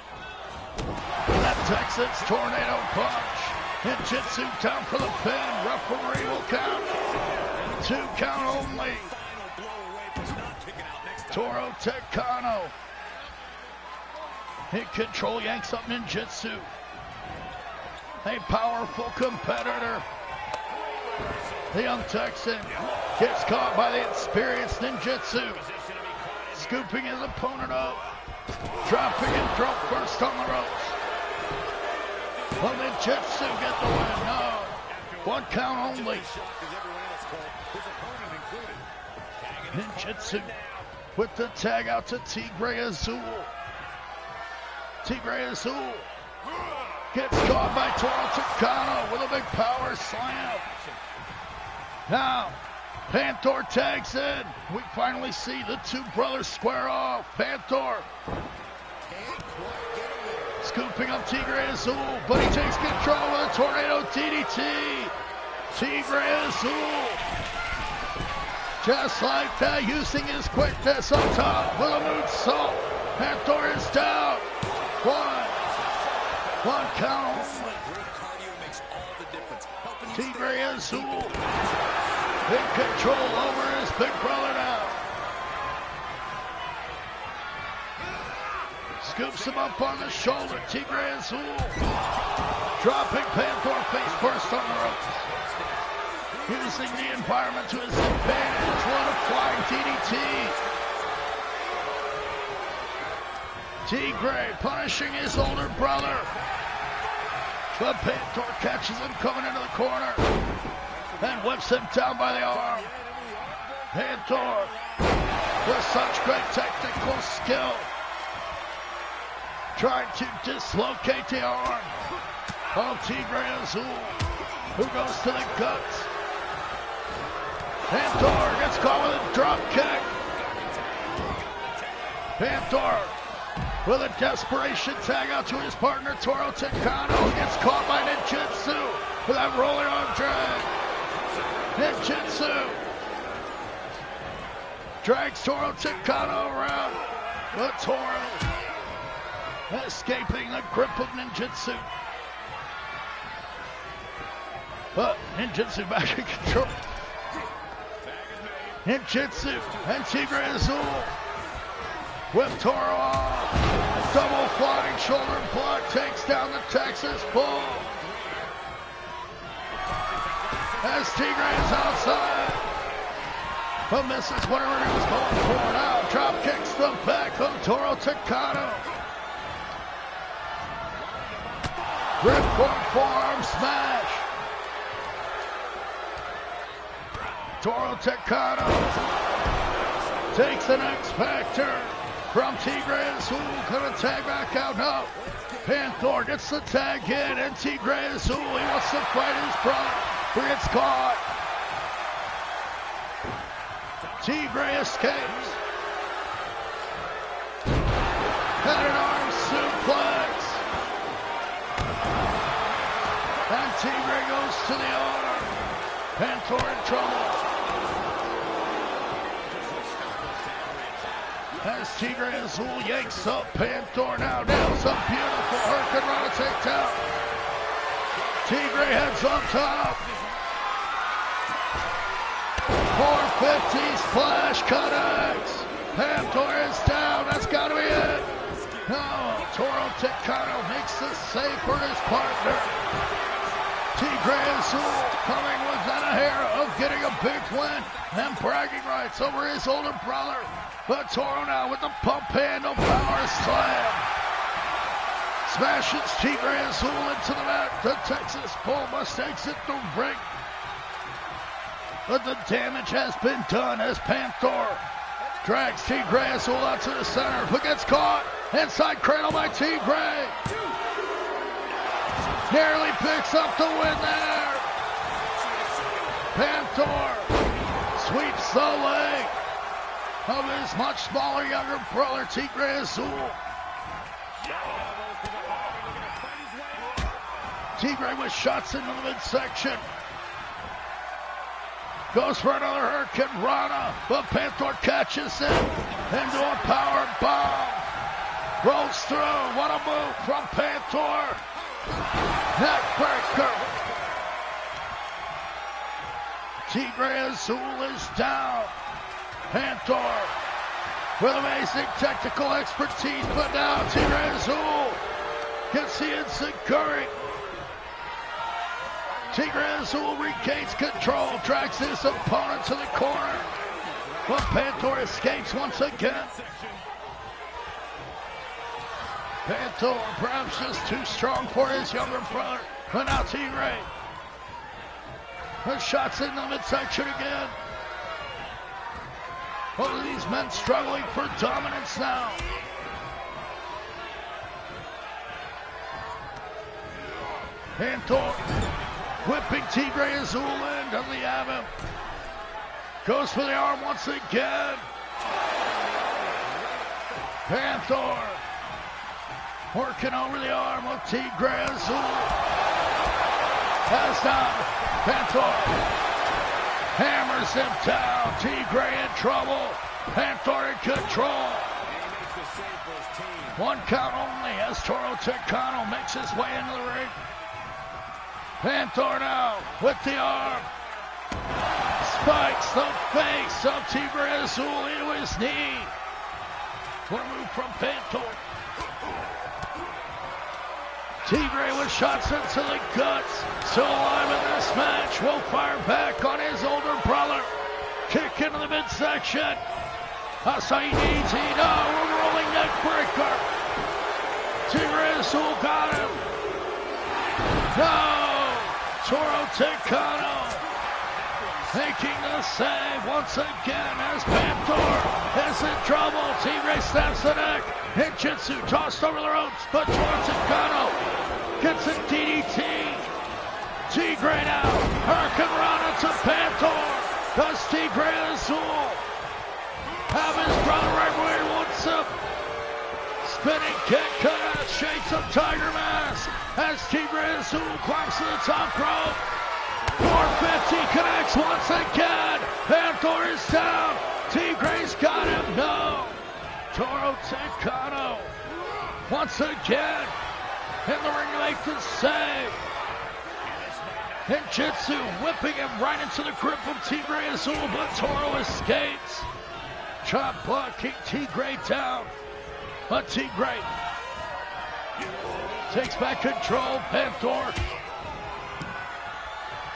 That Texas Tornado Punch. Ninjutsu down for the pin. Referee will count. 2 count only. Toro Tecano. In control, yanks up Ninjutsu. A powerful competitor. The young Texan gets caught by the experienced Ninjutsu. Scooping his opponent up. Dropping him throat first on the ropes. Will Ninjutsu get the win? No. 1 count only. Ninjutsu with the tag out to Tigre Azul. Tigre Azul gets caught by Toro Tecano with a big power slam. Now, Panther tags in. We finally see the two brothers square off. Panther scooping up Tigre Azul, but he takes control with a tornado DDT. Tigre Azul, just like that, using his quickness up top with a moonsault. Panther is down. 1 count only. Tigre Azul in control over his big brother now. Scoops him up on the shoulder. Tigre Azul dropping Panther face first on the ropes. Using the environment to his advantage. What a flying DDT. Tigre punishing his older brother. But Panther catches him coming into the corner and whips him down by the arm. Panther with such great technical skill, trying to dislocate the arm of Tigre Azul, who goes to the guts. Panther gets caught with a drop kick. Panther with a desperation tag out to his partner Toro Tecano. Gets caught by Ninjutsu with that rolling arm drag. Ninjutsu drags Toro Tecano around, but Toro escaping the grip of Ninjutsu. But Ninjutsu back in control. Ninjutsu and Tigre Azul with Toro off. Double flying shoulder block takes down the Texas Bull. As Tigre is outside, but misses whatever he was going for. Now drop kicks the back of Toro Tecano. Ripcord forearm smash. Toro Tecano takes an X Factor from Tigre Azul. Gonna tag back out now. Panther gets the tag in, and Tigre Azul, he wants to fight his brother, who gets caught. Tigre escapes. And an arm suplex. And Tigre goes to the arm. Panther in trouble. As Tigre Azul yanks up Panther now down some beautiful Hurricane Rana takedown. Tigre heads on top. 450 splash connects. Panther is down. That's got to be it. No, Toro Tecano makes the save for his partner. Tigre Azul coming within a hair of getting a big win and bragging rights over his older brother. But Toro now with the pump handle power slam. Smashes Tigre Azul into the mat. The Texas Bull must exit the ring. But the damage has been done as Panther drags Tigre Azul out to the center. Who gets caught? Inside cradle by Tigre. Nearly picks up the win there. Panther sweeps the leg of his much smaller, younger brother, Tigre Azul. Tigre with shots into the midsection. Goes for another Hurricane Rana, but Panther catches it into a power bomb. Rolls through. What a move from Panther. Neckbreaker. Tigre Azul is down. Panther with amazing technical expertise, but now Tigre Azul gets the Enziguri. Tigre Azul regains control, drags his opponent to the corner, but Panther escapes once again. Panther perhaps just too strong for his younger brother, but now Tigre. The shots in the midsection again. Both of these men struggling for dominance now. Panther whipping Tigre Azul in. Doesn't he have him? Goes for the arm once again. Panther working over the arm of Tigre Azul. Has down. Panther hammers him down. Tigre in trouble. Panther in control. One count only as Toro Tecano makes his way into the ring. Panther now with the arm. Spikes the face of Tigre Azul into his knee. What a move from Panther. Tigre with shots into the guts. Still alive in this match. Will fire back on his older brother. Kick into the midsection. Asai needs it. No, rolling neck breaker. Tigre Azul got him. No. Toro Tecano making the save once again as Panther is in trouble. Tigre snaps the neck. Ninjutsu tossed over the ropes, but Toro Tecano gets a DDT. Tigre now. Hurricane Rana to Panther. Does Tigre Azul have his brother right where he wants him? Spinning kick connect, shakes of Tiger Mask as Tigre Azul climbs to the top rope. 450 connects once again. Panther is down. Tigre's got him. No. Toro Tecano once again in the ring to make the save. Ninjutsu whipping him right into the grip of Tigre Azul, but Toro escapes. Chop block, keep Tigre down. But Tigre takes back control. Panther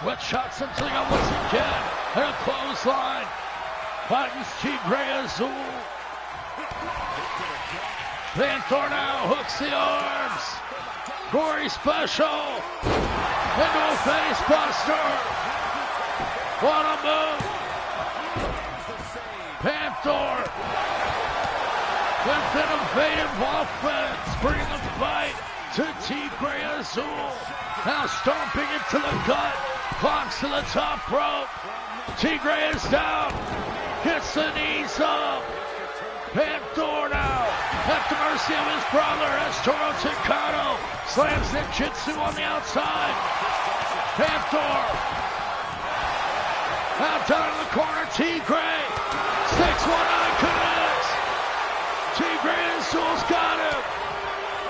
with shots into the gut once again. And a clothesline. Finds Tigre Azul. Panther now hooks the arms. Gory special. Into a face buster. What a move. Panther with innovative offense, bringing the fight to Tigre Azul. Now stomping into the gut, clocks to the top rope. Tigre is down, gets the knees up. Panther now at the mercy of his brother as Toro Tecano slams Ninjutsu on the outside. Panther out down in the corner, Tigre 619 connects. Tigre Azul's got him.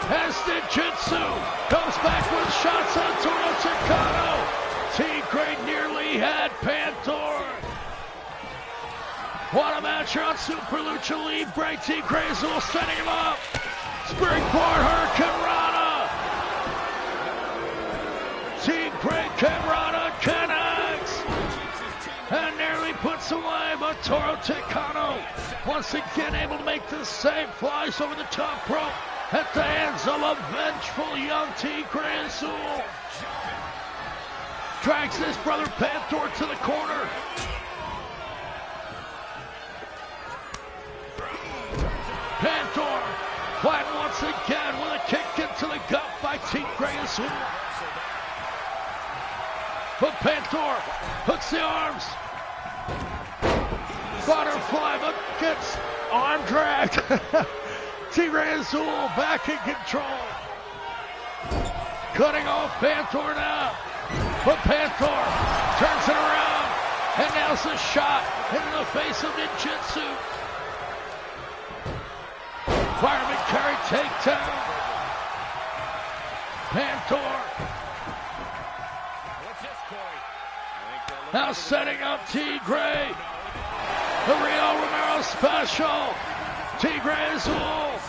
As Ninjutsu goes back with shots on Toro Tecano. Tigre nearly had Panther. What a match here on Super Lucha Libre. Tigre Azul setting him up. Springboard Hurricane Rana. Tigre Rana connects. And nearly puts away, but Toro Tecano once again able to make the save. Flies over the top rope at the hands of a vengeful young Tigre Azul. Drags his brother Panther to the corner. Panther flattened once again with a kick into the gut by Tigre Azul. but Panther hooks the arms. Butterfly, but gets arm dragged. Tigre Azul back in control. Cutting off Panther now. But Panther turns it around and nails a shot into the face of Ninjutsu. Fireman carry takedown. Panther. Now setting up Tigre. The Rio Romero special. Tigre Azul.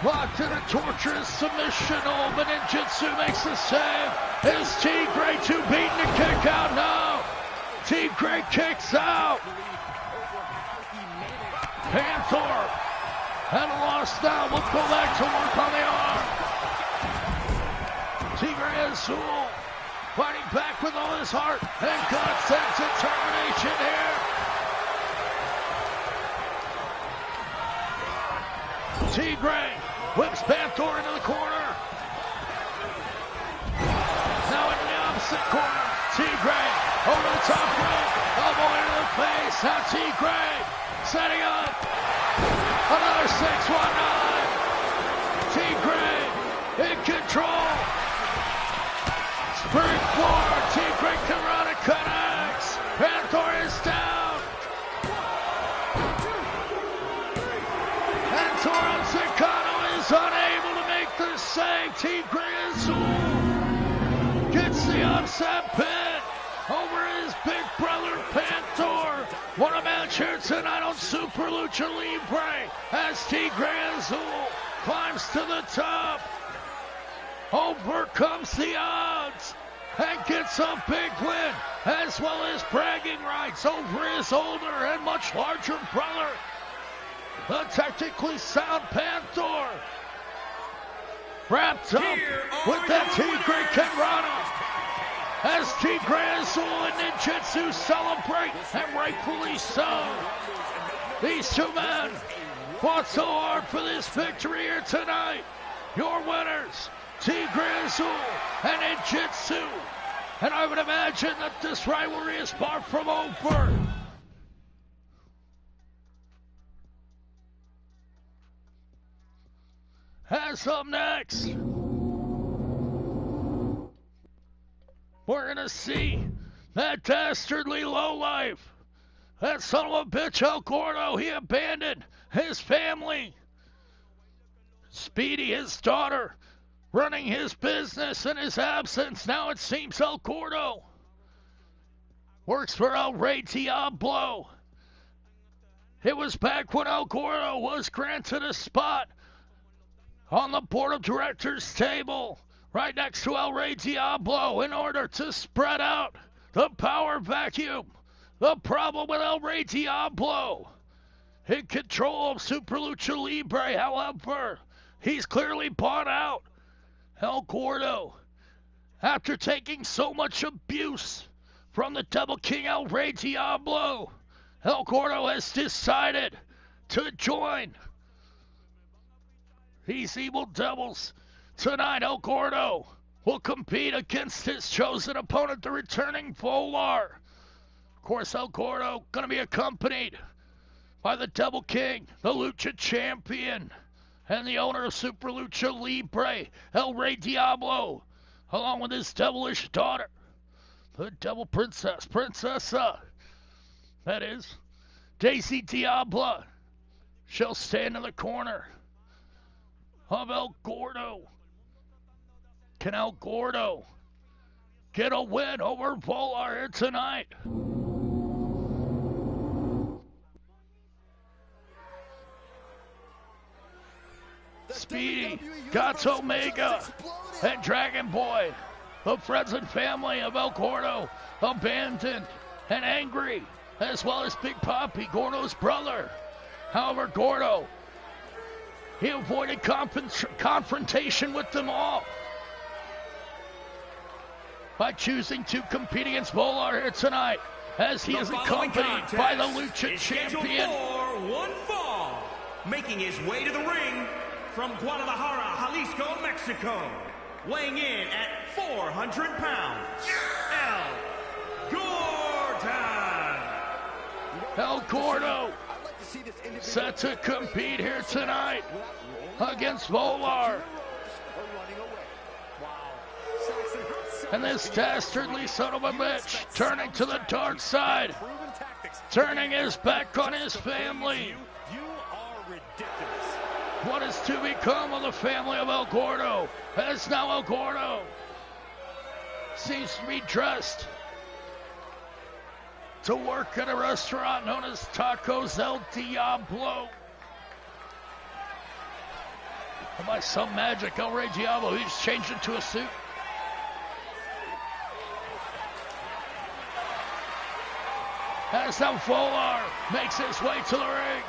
Locked in a torturous submission. But Ninjutsu makes the save. Is Tigre too beaten to kick out? No. Tigre kicks out. Panther had a loss now. We'll go back to work on the arm. Tigre Azul fighting back with all his heart and guts and determination here. Tigre whips Panther into the corner. Now into the opposite corner. Tigre over the top rope. Elbow into the face. Now Tigre setting up. Another 619. Tigre in control. Springboard. Tigre Karate connects. Panther is down. And Toro Secano is unable to make the save. Tigre Azul gets the upset pin over his big brother Panther. What a match here tonight on Super Lucha Libre as Tigre Azul climbs to the top, overcomes the odds, and gets a big win, as well as bragging rights over his older and much larger brother, the technically sound Panther. Wrapped up with that Tigre Kenrana as Tigre Azul and Ninjutsu celebrate, and rightfully so. These two men fought so hard for this victory here tonight. Your winners, Tigre Azul and Ninjutsu. And I would imagine that this rivalry is far from over. As up next, we're gonna see that dastardly lowlife, that son of a bitch El Gordo. He abandoned his family. Speedy, his daughter, running his business in his absence. Now it seems El Gordo works for El Rey Diablo. It was back when El Gordo was granted a spot on the board of directors table right next to El Rey Diablo in order to spread out the power vacuum. The problem with El Rey Diablo in control of Super Lucha Libre, however, he's clearly bought out El Gordo. After taking so much abuse from the Double King El Rey Diablo, El Gordo has decided to join these evil devils. Tonight, El Gordo will compete against his chosen opponent, the returning Volar. Of course, El Gordo going to be accompanied by the Double King, the Lucha Champion, and the owner of Super Lucha Libre, El Rey Diablo, along with his devilish daughter, the Devil Princessa, that is, Daisy Diablo. She'll stand in the corner of El Gordo. Can El Gordo get a win over Volar here tonight? Speedy, Gato Omega, and Dragon Boy, the friends and family of El Gordo, abandoned and angry, as well as Big Papi, Gordo's brother. However, Gordo, he avoided confrontation with them all by choosing to compete against Volar here tonight, as he is accompanied by the Lucha Champion. For one fall, making his way to the ring from Guadalajara, Jalisco, Mexico, weighing in at 400 pounds, El El Gordo set to compete here tonight against Volar. And this dastardly son of a bitch turning to the dark side, turning his back on his family. What is to become of the family of El Gordo? As now El Gordo seems to be dressed to work at a restaurant known as Tacos El Diablo. And by some magic, El Rey Diablo, he's changed into a suit. As now Volar makes his way to the ring.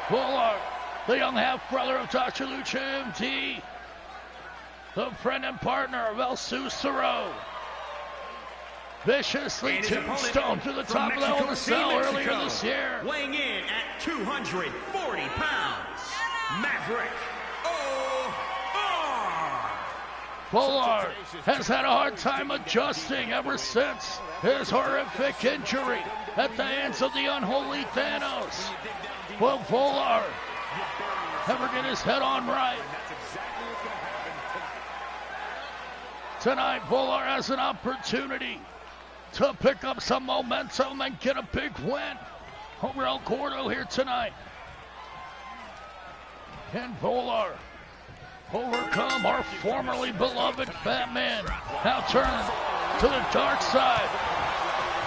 Volar, the young half-brother of Dr. Lucha MD, the friend and partner of El Susuro, viciously tombstone to the top of the Hell in a Cell earlier this year. Weighing in at 240 pounds, Maverick O.R. Volar has had a hard time adjusting ever since his horrific injury at the hands of the unholy THANX. Will Volar ever get his head on right? Tonight, Volar has an opportunity to pick up some momentum and get a big win over El Gordo here tonight. Can Volar overcome our formerly beloved Fat Man? Now turn to the dark side.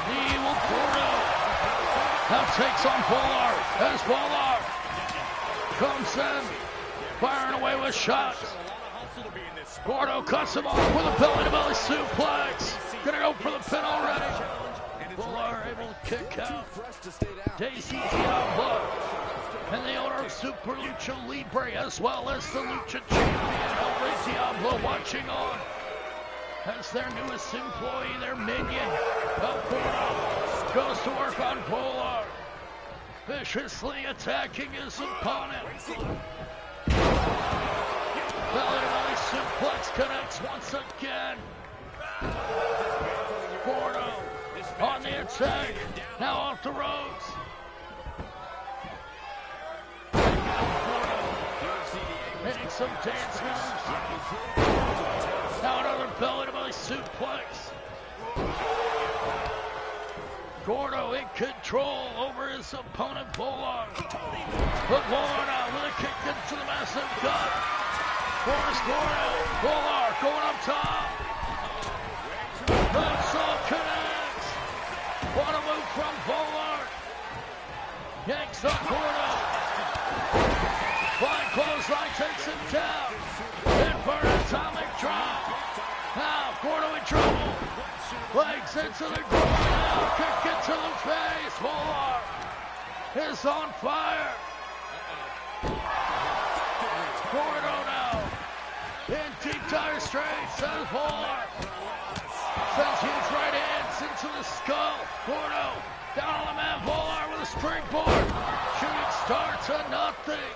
The evil Gordo now takes on Volar as Volar comes in, firing away with shots. Gordo cuts him off with a belly-to-belly suplex. Gonna go for the pin already. Volar able to kick out Daisy Diablo and the owner of Super Lucha Libre, as well as the Lucha Champion El Rey Diablo watching on as their newest employee, their minion, El Gordo, goes to work on Volar, viciously attacking his opponent. Belly-to-belly suplex connects once again. Gordo on the attack, now off the ropes. Hitting some dance moves. Now another belly-to-belly suplex. Gordo in control over his opponent, Volar. But Volar now with a kick into the massive gut. Forrest Gordo, Volar going up top. Moonsault connects. What a move from Volar. Yanks up Gordo. Flying clothesline takes him down. In for an atomic drop. Now Gordo in trouble. Legs into the groin now. Kick into the face. Volar is on fire. Gordo now in deep dire straits as Volar sends huge right hands into the skull. Gordo down on the mat. Volar with a springboard. Shooting star to nothing.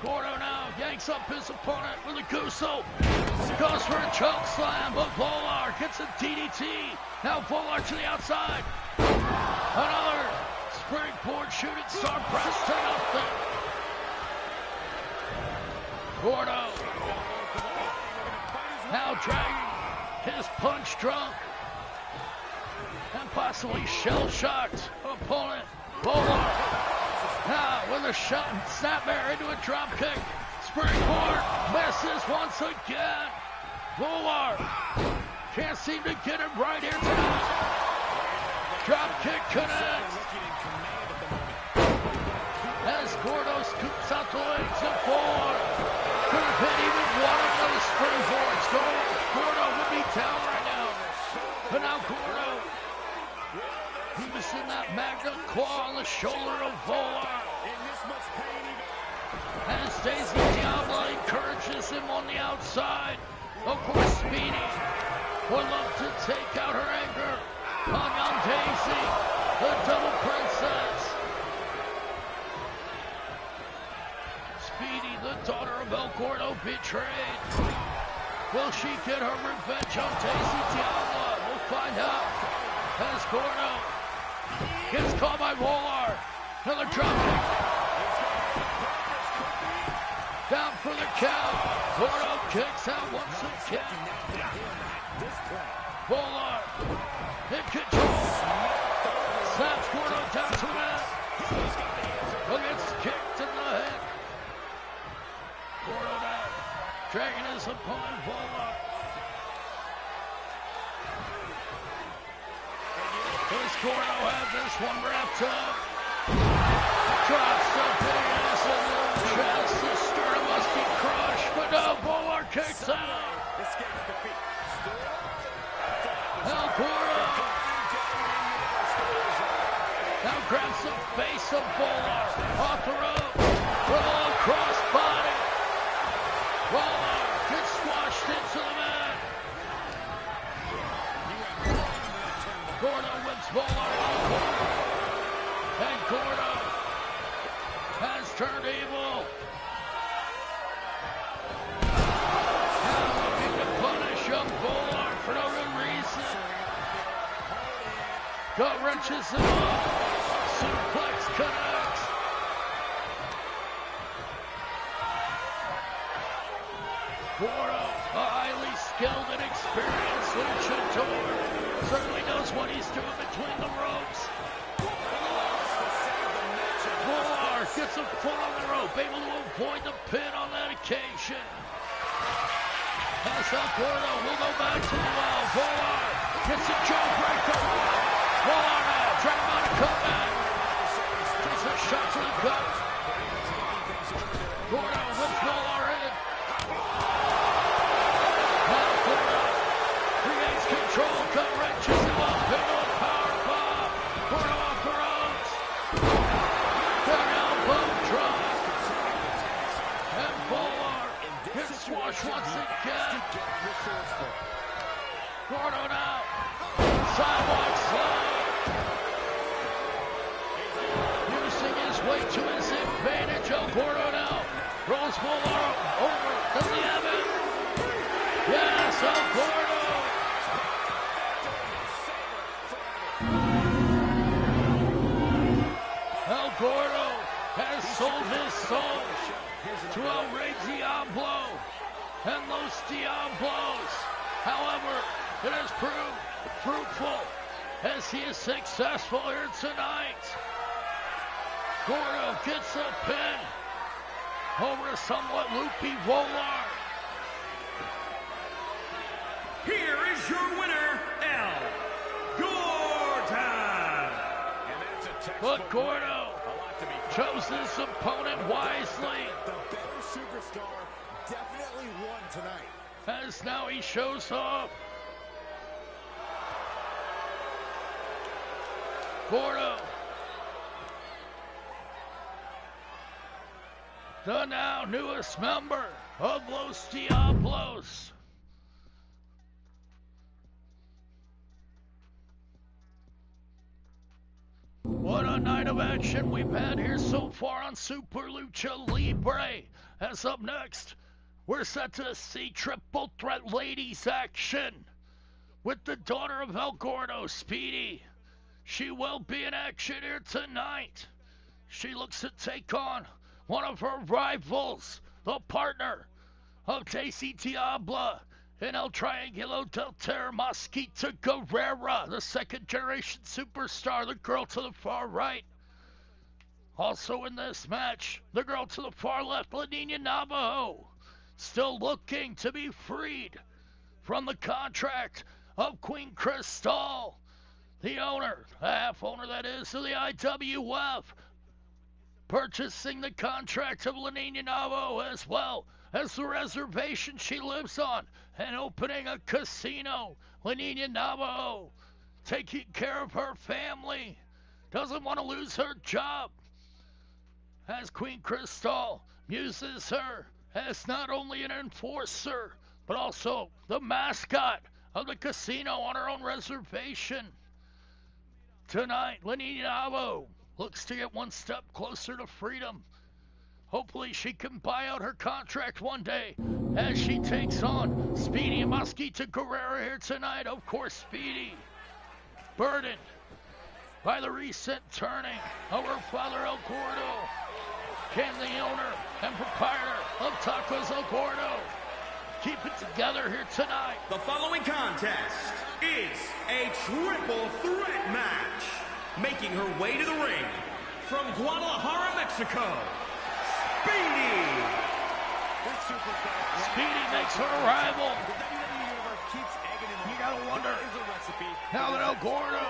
Gordo now yanks up his opponent with a Guso. Goes for a choke slam, but Volar gets a DDT. Now Volar to the outside. Another springboard shooting star press to nothing. Gordo now dragging his punch drunk and possibly shell-shocked opponent, Volar. Now with a shot and snapmare into a drop kick. Springboard misses once again. Volar can't seem to get it right here tonight. Drop kick connects. As Gordo scoops out the legs of Volar. Could have hit even one of those springboards. Gordo would be down right now. But now Gordo, he was in that magnet claw on the shoulder of Volar. As Daisy Diablo encourages him on the outside. Of course, Speedy would love to take out her anger on young Daisy, the double princess. Speedy, the daughter of El Gordo, betrayed. Will she get her revenge on Daisy Diablo? We'll find out As Gordo gets caught by Volar. Another drop kick. Down for the count. Gordo kicks out once again. Volar in control. Slaps Gordo down to the mat. Who gets kicked in the head. Gordo down. Dragging his opponent Volar. Does Gordo have this one wrapped up? Drops the big ass in the chest. The sternum must be crushed, but no, Volar kicks out. Now Gordo now grabs the face of Volar off the rope. Roll cross body. Volar gets squashed into the mat. Gordo whips Volar off. And Gordo has turned evil. Now looking to punish young Volar for no good reason. Gut wrenches him up. Suplex connects. Gordo, a highly skilled and experienced luchador, certainly knows what he's doing between the ropes. Volar gets a foot on the rope, able to avoid the pin on that occasion. That's how Gordo will go back to the wall. Volar gets a jawbreaker. Volar now trying to mount a comeback. Takes a shot to the gut. Gordo whips Volar in. Now Gordo regains control, gut wrenches him up into a power bomb. Gordo off the ropes. Their elbow drop. And Volar gets squashed once again. Gordo now. Sidewalk slide. Using his weight to his advantage. Oh, Gordo now. Rolls Volar over. Does he have it? Yes, El Gordo. El Gordo has sold his soul to El Rey Diablo and Los Diablos. However, it has proved fruitful as he is successful here tonight. Gordo gets a pin over a somewhat loopy Volar. Here is your winner, El Gordo. But Gordo chose his opponent wisely. The better superstar definitely won tonight. As now he shows off. Gordo. The now newest member of Los Diablos. What a night of action we've had here so far on Super Lucha Libre. As up next, we're set to see triple threat ladies action with the daughter of El Gordo, Speedy. She will be in action here tonight. She looks to take on one of her rivals, the partner of Daisy Diabla and El Triangulo del Terra Mosquita Guerrera, the second generation superstar, the girl to the far right. Also in this match, the girl to the far left, La Nina Navajo, still looking to be freed from the contract of Queen Crystal, the owner, the half owner that is, of the IWF, purchasing the contract of La Nina Navajo as well as the reservation she lives on and opening a casino. La Nina Navajo taking care of her family, doesn't want to lose her job, as Queen Crystal uses her as not only an enforcer but also the mascot of the casino on her own reservation. Tonight, La Nina Navajo looks to get one step closer to freedom. Hopefully she can buy out her contract one day as she takes on Speedy and Mosquita Guerrera here tonight. Of course, Speedy burdened by the recent turning of her father El Gordo. Can the owner and proprietor of Tacos El Gordo keep it together here tonight? The following contest is a triple threat match. Making her way to the ring from Guadalajara, Mexico, Speedy. Speedy makes her arrival. You gotta wonder, now that El Gordo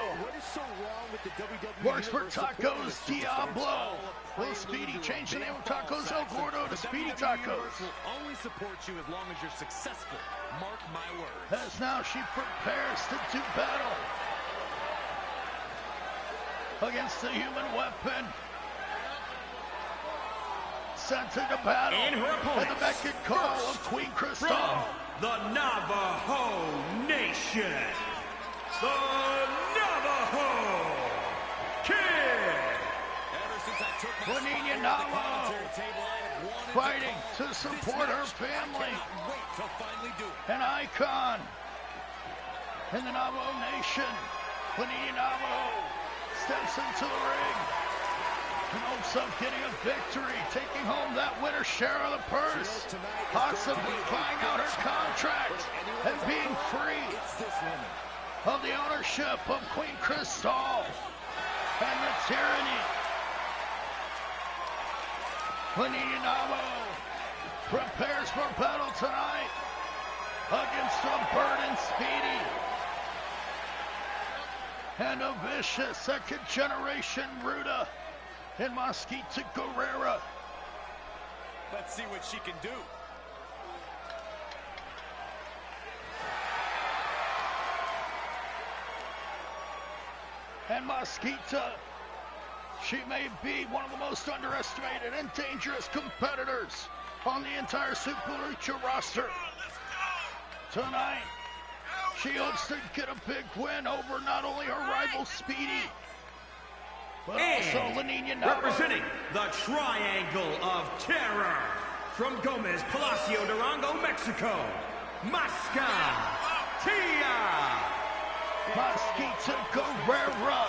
works for Tacos Diablo, will Speedy change the name of Tacos El Gordo to Speedy Tacos? Only support you as long as you're successful. Mark my words. As now she prepares to do battle against the human weapon. Sent into battle And her opponent, at the beck and call of Queen Crystal. From the Navajo Nation, the Navajo Kid. Juanita Navajo fighting to support her family. An icon in the Navajo Nation. Juanita Navajo steps into the ring in hopes of getting a victory, taking home that winner's share of the purse, possibly buying out her contract and being free of the ownership of Queen Crystal and the tyranny. Juanita Navajo prepares for battle tonight against a burdened Speedy and a vicious second-generation Ruda in Mosquito Guerrera. Let's see what she can do. And Mosquito, she may be one of the most underestimated and dangerous competitors on the entire SuperLucha roster. Tonight, she hopes to get a big win over not only her rival Speedy, but also Juanita Navajo. Representing the Triangle of Terror from Gomez Palacio Durango, Mexico, Masca Tia. Mosquito Guerrera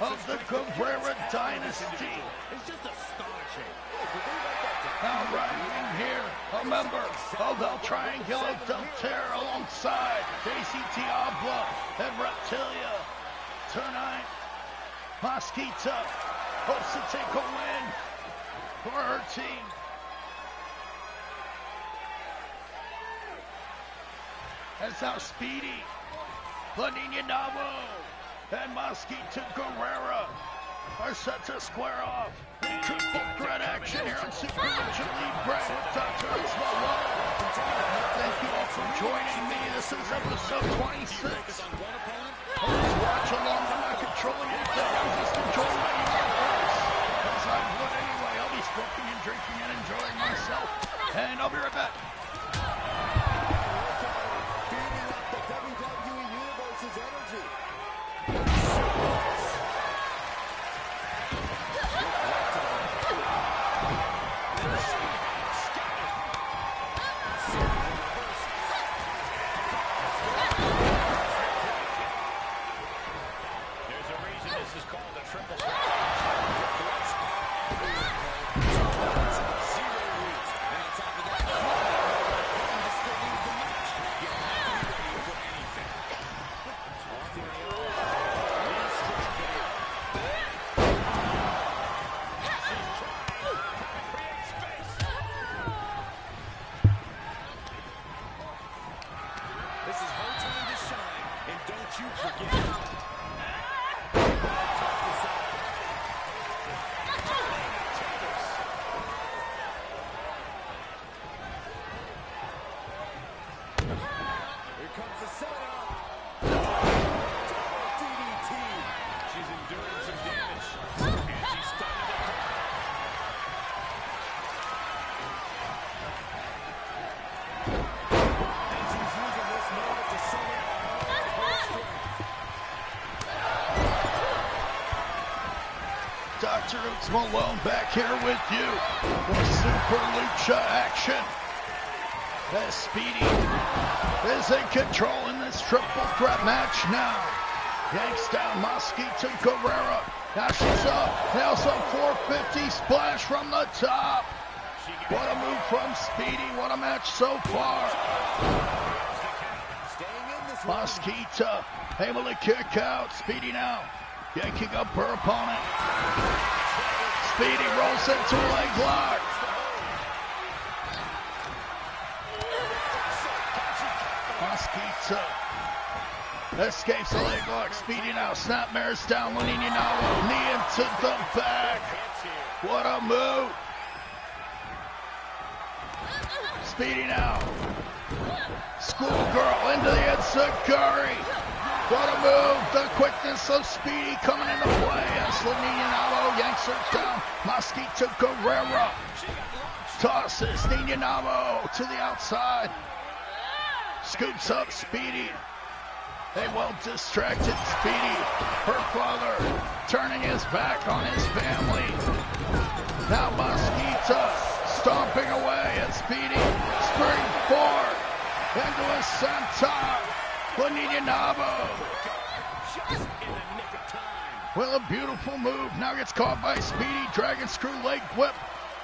of the Guerrera dynasty. It's just astonishing. Now right in here, a member of El Triangulo del Terror alongside Daisy Diablo and Reptilia. Tonight, Mosquito hopes to take a win for her team. As now Speedy, Juanita Navajo, and Mosquito Guerrera are set to square off in triple threat action here on SuperLucha Libre with DrHooksMalone. Thank you all for joining me. This is episode 26. Please watch along. I'm not controlling anything. I'm just enjoying my universe. As I would anyway. I'll be smoking and drinking and enjoying myself. And I'll be right back. DrHooksMalone back here with you for SuperLucha action. As Speedy is in control in this triple threat match now Yanks down Mosquito Guerrera. Now she's up. Nails up 450. Splash from the top. What a move from Speedy. What a match so far. Mosquito able to kick out. Speedy now yanking up her opponent. Speedy rolls into a leg lock. Mosquito escapes the leg lock. Speedy now snapmares down. Lanini now knee into the back. What a move. Speedy now. Schoolgirl into the Enziguri. What a move. The quickness of Speedy coming into play as Lanini yanks her down. Mosquito Guerrera tosses Ninyanabo to the outside. Scoops up Speedy. A well-distracted Speedy. Her father turning his back on his family. Now Mosquito stomping away at Speedy. Springboard into a senton. Ninyanabo with a beautiful move. Now gets caught by Speedy. Dragon screw leg whip.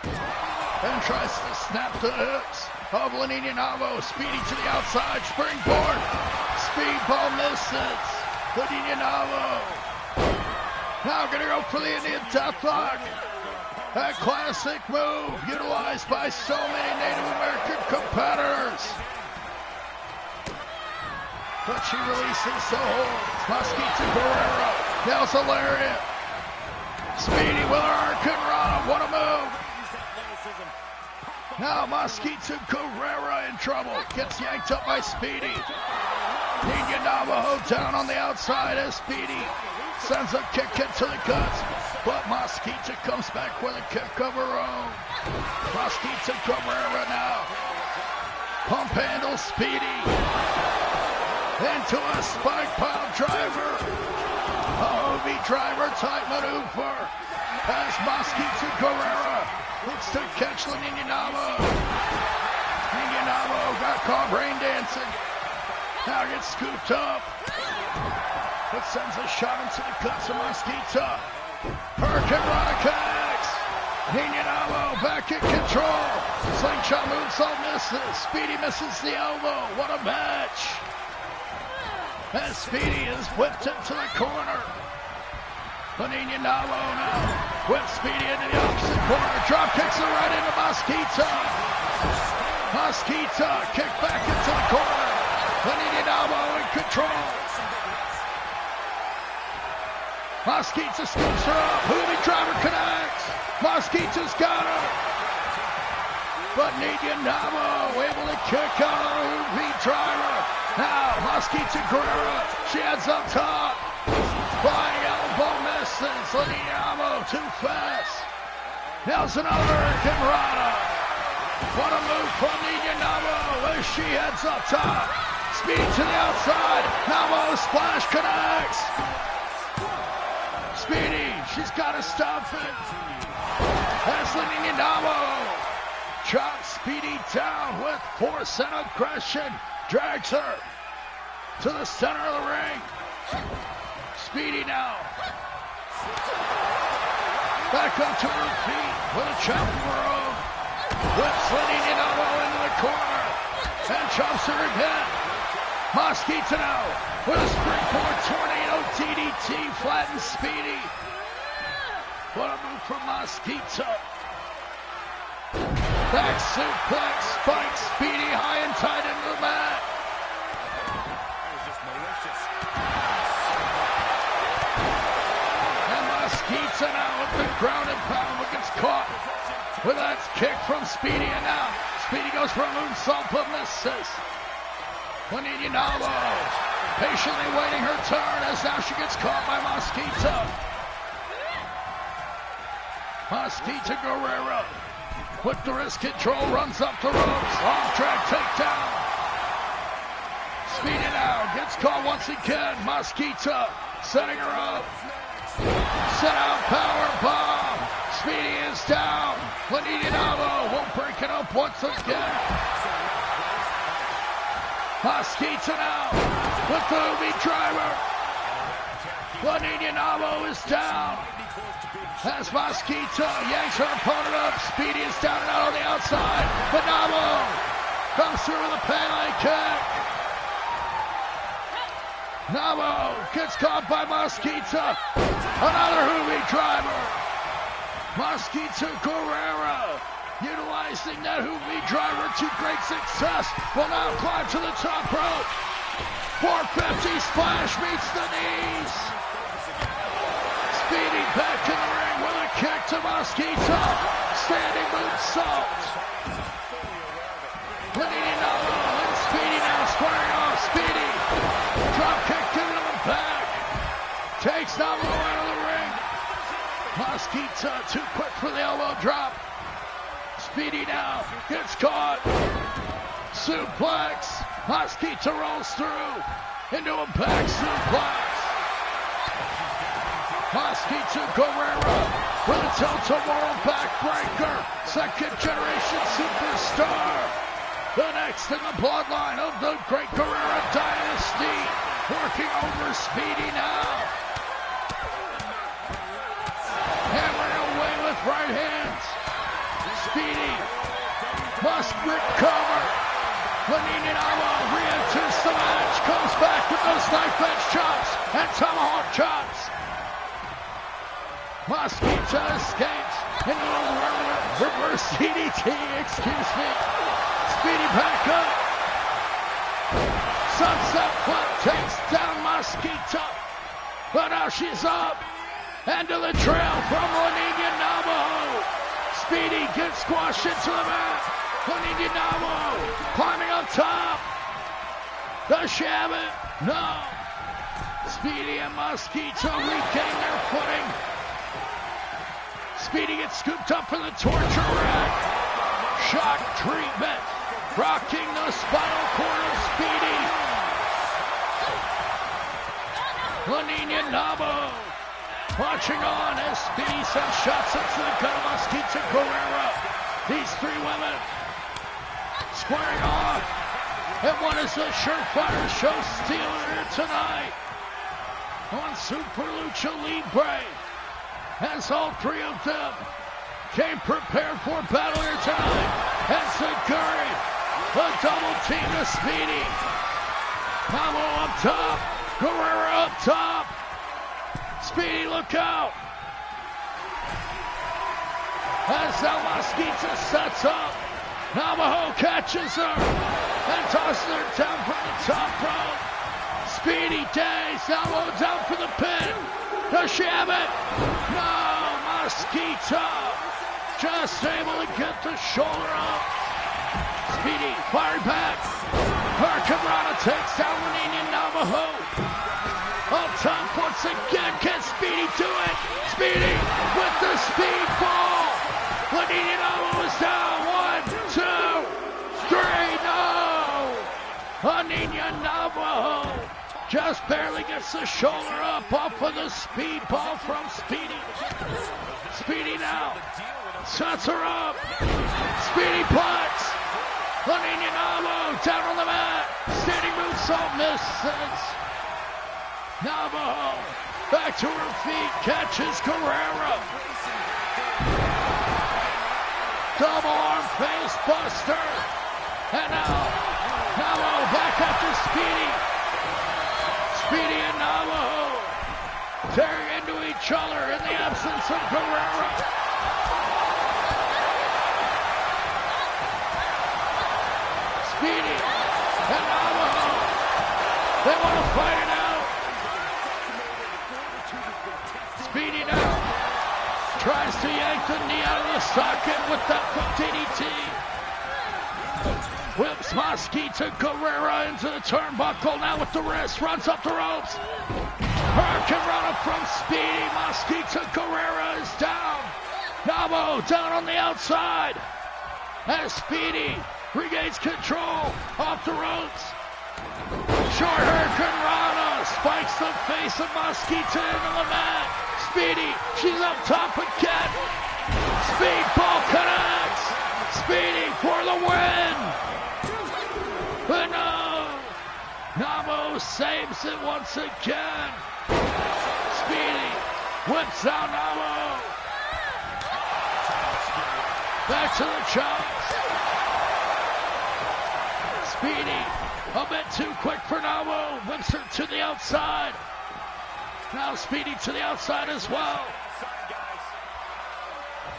And tries to snap the hips of Ninyanabo. Speedy to the outside. Springboard. Speedball misses. Ninyanabo now gonna go for the Indian Deathlock. That classic move utilized by so many Native American competitors. But she releases the hold. Mosquito Guerrera nails a lariat. Speedy with her Hurricanrana. What a move. Now Mosquito Guerrera in trouble. Gets yanked up by Speedy. Navajo down on the outside as Speedy sends a kick into the guts. But Mosquito comes back with a kick of her own. Mosquito Guerrera now. Pump handle Speedy. Into a spike pile driver. A Hobie driver type maneuver. As Mosquito Guerrera looks to catch Ninyanabo. Ninyanabo got caught brain dancing. Now gets scooped up. It sends a shot into the guts of Mosquito. Hurricanrana connects. Ninyanabo back in control. Slingshot moonsault misses. Speedy misses the elbow. What a match. As Speedy is whipped into the corner. Ninyanabo now whips Speedy into the opposite corner. Drop kicks her right into Mosquito. Mosquito kick back into the corner. Ninyanabo in control. Mosquito scoops her up. Hobie driver connects. Mosquito's got her. But Ninyanabo able to kick out a Hobie driver. Now Mosquito Guerrera. She heads up top. Flying elbow misses. Ninyanabo too fast. Nails another Hurricanrana. What a move from Ninyanabo as she heads up top. Speed to the outside. Nabo splash connects. Speedy, she's got to stop it. As Ninyanabo chops Speedy down with force and aggression. Drags her to the center of the ring. Speedy now. Back up to her feet with a chop of her own. Whips Ninyanabo into the corner and chops her again. Mosquito now with a springboard tornado DDT flattens Speedy. What a move from Mosquito. Back suplex, spikes Speedy high and tight into the mat. And Mosquito now with the ground and pound gets caught with that kick from Speedy, and now Speedy goes for a moonsault but misses. Ninyanabo patiently waiting her turn as now she gets caught by Mosquito. Mosquito Guerrera with the wrist control runs up the ropes. Long track takedown. Speedy now gets caught once again. Mosquito setting her up. Set out power bomb. Speedy is down. Ninyanabo will break it up once again. Mosquito now with the Hobie driver. La Niña Namo is down. As Mosquito yanks her opponent up. Speedy is down and out on the outside. But Namo comes through with a Pele kick. Namo gets caught by Mosquito. Another Hoovy driver. Mosquito Guerrera utilizing that Hoovy driver to great success. Will now climb to the top rope. 450 splash meets the knees. Speedy back in the ring with a kick to Mosquito. Standing moonsault. Leading Namo and Speedy now squaring off. Speedy. Drop kick giving him a back. Takes Namo out of the ring. Mosquito too quick for the elbow drop. Speedy now gets caught. Suplex. Mosquito rolls through into a back suplex. Mosquito Guerrera with a tilt-a-whirl backbreaker. Second generation superstar. The next in the bloodline of the great Guerrera dynasty. Working over Speedy now. Hammering away with right hands. Speedy must recover. Lenini Namo re-enters the match. Comes back with those knife edge chops and tomahawk chops. Mosquito escapes into a reverse DDT, excuse me. Speedy back up. Sunset flip takes down Mosquito. But now she's up. End of the trail from La Niña Namo. Speedy gets squashed into the mat. La Niña Namo climbing on top. Does she have it? No. Speedy and Mosquito regain their footing. Speedy gets scooped up in the torture rack. Shock treatment. Rocking the spinal cord of Speedy. La Niña Namo watching on as Speedy sends shots into the gut of Mosquito Guerrera. These three women squaring off. And one is a surefire show stealer here tonight on Super Lucha Libre. As all three of them came prepared for battle here tonight. And Seguri, a double team to Speedy. Namo up top, Guerrera up top. Speedy, look out. As El Mosquito sets up, Navajo catches her and tosses her down from the top rope. Speedy dazed, Navajo down for the pin. Does she have it? No, Mosquito just able to get the shoulder up. Speedy fired back. Hurricanrana takes down La Niña Navajo. Up top once again, can Speedy do it? Speedy with the speedball. La Niña Navajo is down. 1, 2, 3, no! La Niña Navajo just barely gets the shoulder up off of the speedball from Speedy. Speedy now sets her up. Speedy puts La Niña Navajo down on the mat. Standing moonsault misses. Navajo back to her feet, catches Guerrera. Double arm face buster. And now Navajo back after Speedy. Speedy and Navajo tearing into each other in the absence of Guerrera. Speedy and Navajo, they want to fight it out. Speedy now tries to yank the knee out of the socket with that DDT. Whips Mosquito Guerrera into the turnbuckle now with the wrist. Runs up the ropes. Hurricanrana from Speedy. Mosquito Guerrera is down. Namo down on the outside. As Speedy regains control off the ropes. Short Hurricanrana spikes the face of Mosquito into the mat. Speedy, she's up top again. Speedball connects. Speedy for the win. But no, Namo saves it once again. Speedy whips out LOBO. Back to the chops. Speedy, a bit too quick for LOBO. Whips her to the outside. Now Speedy to the outside as well.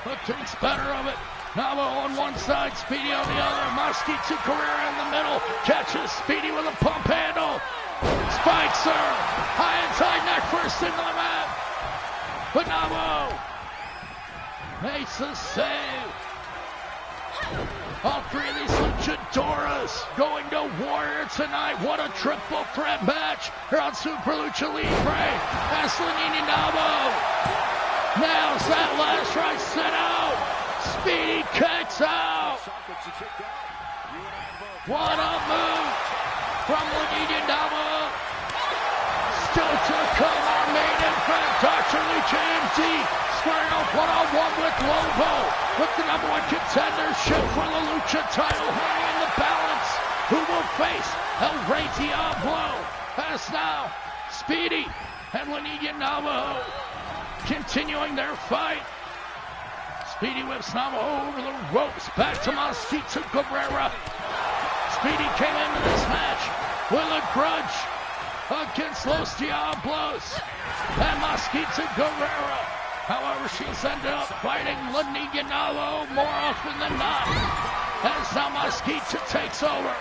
But thinks better of it. LOBO on one side, Speedy on the other. Mosquito Carrera in the middle. Catches Speedy with a pump handle. Spikes her. High inside neck first into the mat. But LOBO makes a save. All three of these luchadoras going to Warrior tonight. What a triple threat match here on Super Lucha Libre. Vaseline LOBO nails that last right sit out. Speedy kicks out. What a move from LOBO. Still to come, our main event. Dr. Lucha MD squaring off one-on-one with LOBO. With the number one contendership for the Lucha title hanging in the balance. Who will face El Rey Diablo? As now, Speedy and LOBO continuing their fight. Speedy whips LOBO over the ropes. Back to Mosquito Cabrera. Speedy came into this match with a grudge against Los Diablos and Mosquito Cabrera. However, she's ended up fighting LOBO more often than not. As now Mosquito takes over.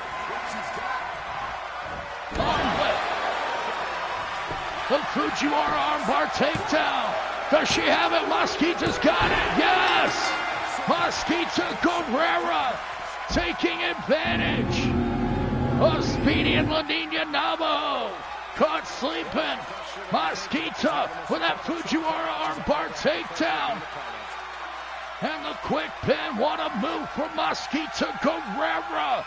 Arm whip. The Fujiwara armbar takedown. Does she have it? Mosquito's got it. Yes! Mosquito Cabrera taking advantage of Speedy and LOBO. Caught sleeping. Mosquito with that Fujiwara armbar takedown. And the quick pin. What a move from Mosquito Cabrera.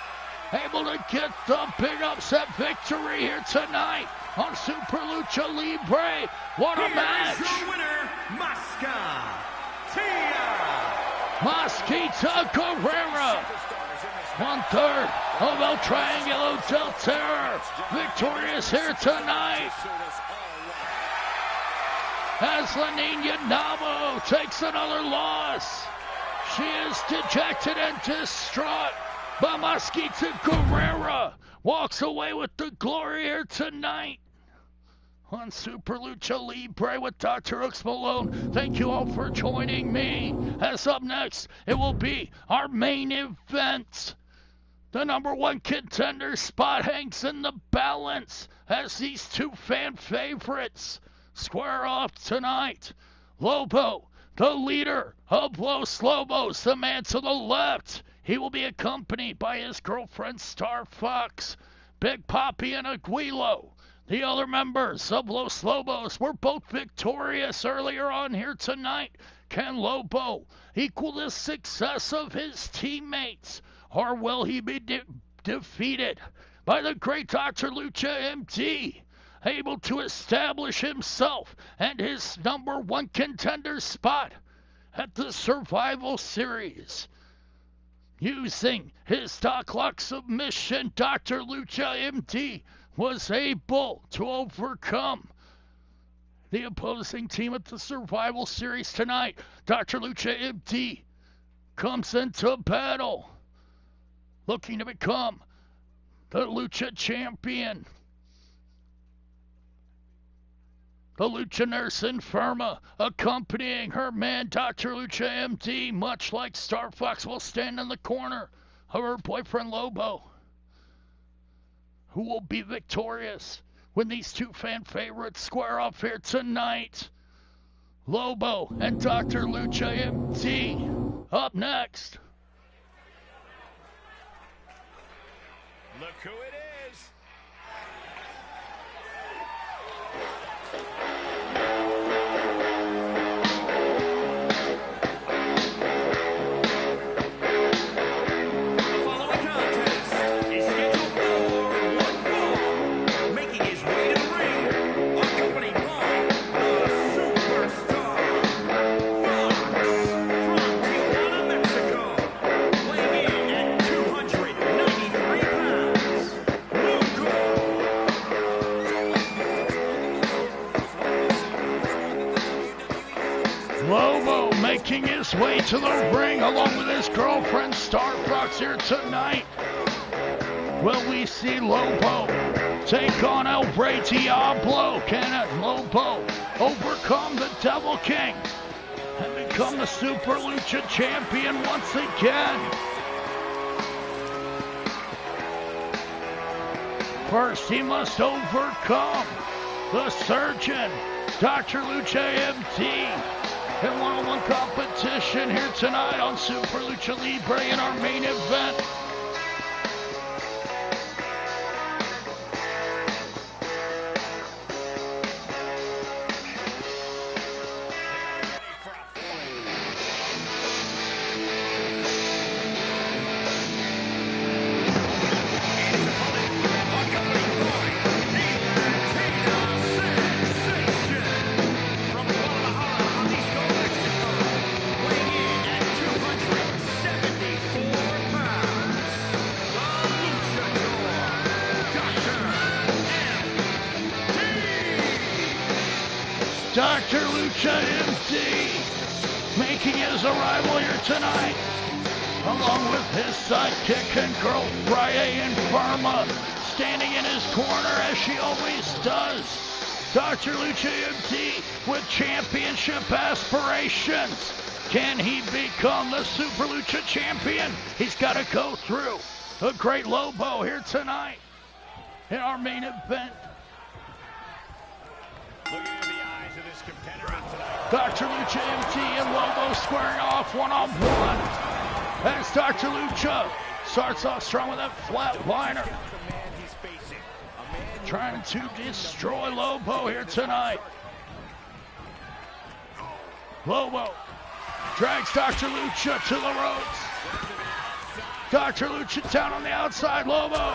Able to get the big upset victory here tonight on Super Lucha Libre. What a match. Here's your winner, Mosquito Cabrera. 1/3 of El Triangulo del Terror. Victorious here tonight. As LOBO takes another loss. She is dejected and distraught. But Mosquito Cabrera walks away with the glory here tonight on Super Lucha Libre with DrHooksMalone. Thank you all for joining me. As up next, it will be our main event. The number one contender spot hangs in the balance as these two fan favorites square off tonight. LOBO, the leader of Los Lobos, the man to the left. He will be accompanied by his girlfriend Star Fox, Big Papi, and Aguilo. The other members of Los Lobos were both victorious earlier on here tonight. Can LOBO equal the success of his teammates, or will he be defeated by the great Dr. Lucha MD, able to establish himself and his number one contender spot at the Survival Series? Using his stock lock submission, Dr. Lucha MD was able to overcome the opposing team at the Survival Series tonight. Dr. Lucha MD comes into battle looking to become the Lucha Champion. The Lucha Nurse Infirma accompanying her man, Dr. Lucha MD, much like Star Fox, will stand in the corner of her boyfriend LOBO. Who will be victorious when these two fan favorites square off here tonight? LOBO and Dr. Lucha MD up next. Look who it is. making his way to the ring along with his girlfriend Star Fox here tonight. Will we see Lobo take on El Rey Diablo? Can Lobo overcome the Devil King and become the Super Lucha champion once again? First, he must overcome the Surgeon, Dr. Lucha MT, in one-on-one competition here tonight on Super Lucha Libre in our main event. Dr. Lucha MT making his arrival here tonight, along with his sidekick and girl Friday Inferma standing in his corner as she always does. Dr. Lucha MT with championship aspirations. Can he become the Super Lucha champion? He's got to go through a great Lobo here tonight in our main event. Dr. Lucha MT and Lobo squaring off one-on-one. As Dr. Lucha starts off strong with that flatliner, trying to destroy Lobo here tonight. Lobo drags Dr. Lucha to the ropes. Dr. Lucha down on the outside. Lobo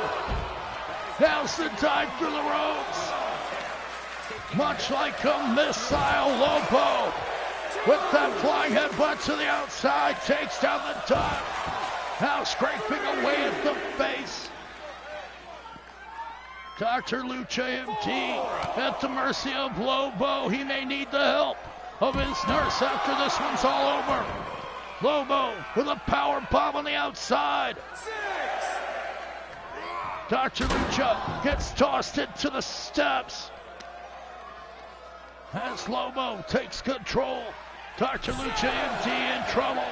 now's the dive through the ropes. Much like a missile, Lobo with that flying headbutt to the outside takes down the dive. Now scraping away at the face. Dr. Lucha MT at the mercy of Lobo. He may need the help of his nurse after this one's all over. Lobo with a power bomb on the outside. Dr. Lucha gets tossed into the steps as Lobo takes control. Dr. Lucha MT in trouble.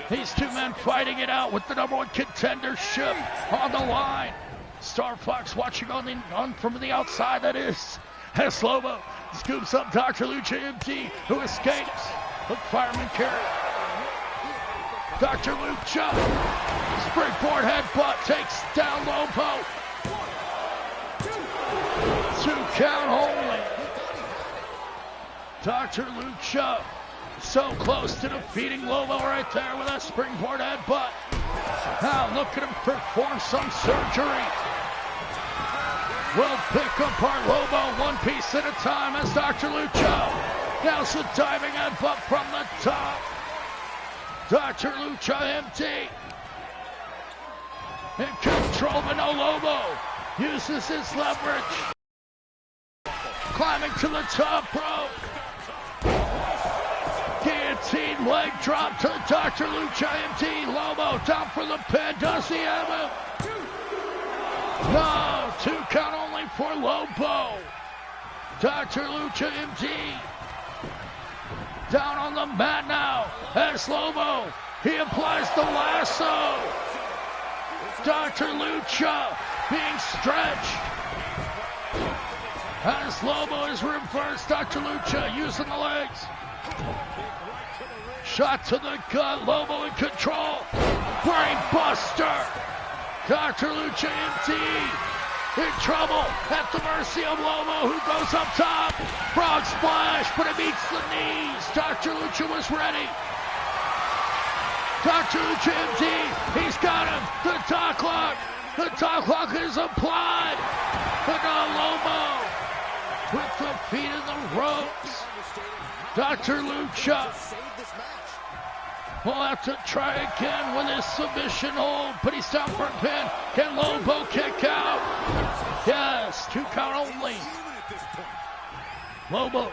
These two men fighting it out with the #1 contendership on the line. Star Fox watching from the outside, that is, as Lobo scoops up Dr. Lucha MT, who escapes with fireman carry. Dr. Lucha, springboard headbutt takes down Lobo. 2 count only. Dr. Lucha so close to defeating Lobo right there with a springboard headbutt. Now look at him perform some surgery. We'll pick apart Lobo one piece at a time as Dr. Lucha. Now's the diving headbutt from the top. Dr. Lucha MT in control, but no Lobo uses his leverage. Climbing to the top rope. Guillotine leg drop to Dr. Lucha MT. Lobo down for the pin. Does he have him? No, 2 count only for Lobo. Dr. Lucha MT down on the mat now as Lobo. He applies the lasso. Dr. Lucha being stretched. As Lobo is reversed, Dr. Lucha using the legs. Shot to the gut, Lobo in control. Brain buster. Dr. Lucha MT in trouble at the mercy of Lobo, who goes up top. Frog splash, but it meets the knees. Dr. Lucha was ready. Dr. Lucha MT, he's got him. The top lock. The top lock is applied. But now Lobo with the feet in the ropes. Dr. Lucha will have to try again with his submission hold, but he's down for a pin. Can Lobo kick out? Yes, 2 count only. Lobo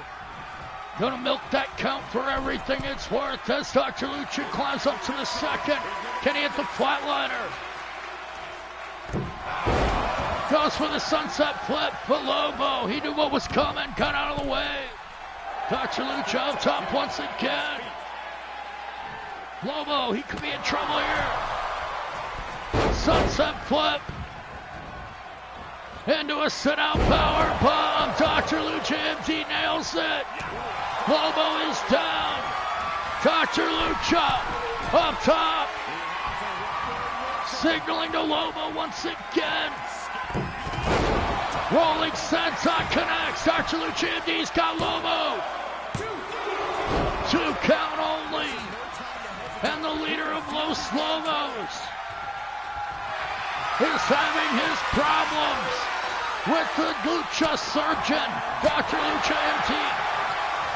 Gonna milk that count for everything it's worth as Dr. Lucha climbs up to the second. Can he hit the flatliner? Goes for the sunset flip, but Lobo, he knew what was coming, got out of the way. Dr. Lucha up top once again. Lobo, he could be in trouble here. Sunset flip. Into a sit-out power bomb. Dr. Lucha empty nails it. Lobo is down. Dr. Lucha up top. Signaling to Lobo once again. Rolling senton connects. Dr. Lucha MD's got Lobo. 2 count only. And the leader of Los Lobos is having his problems with the Lucha Surgeon, Dr. Lucha MT,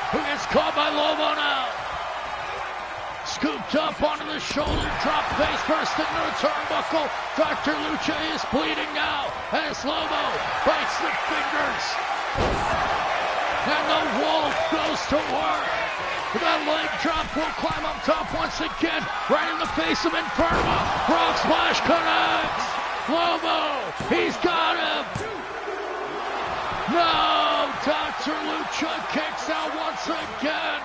who gets caught by Lobo now. Scooped up onto the shoulder, drop face first into the turnbuckle. Dr. Lucha is bleeding now as Lobo bites the fingers. And the Wolf goes to work. That leg drop will climb up top once again, right in the face of Inferno. Frog splash connects. Lobo, he's got him. No, Dr. Lucha kicks out once again.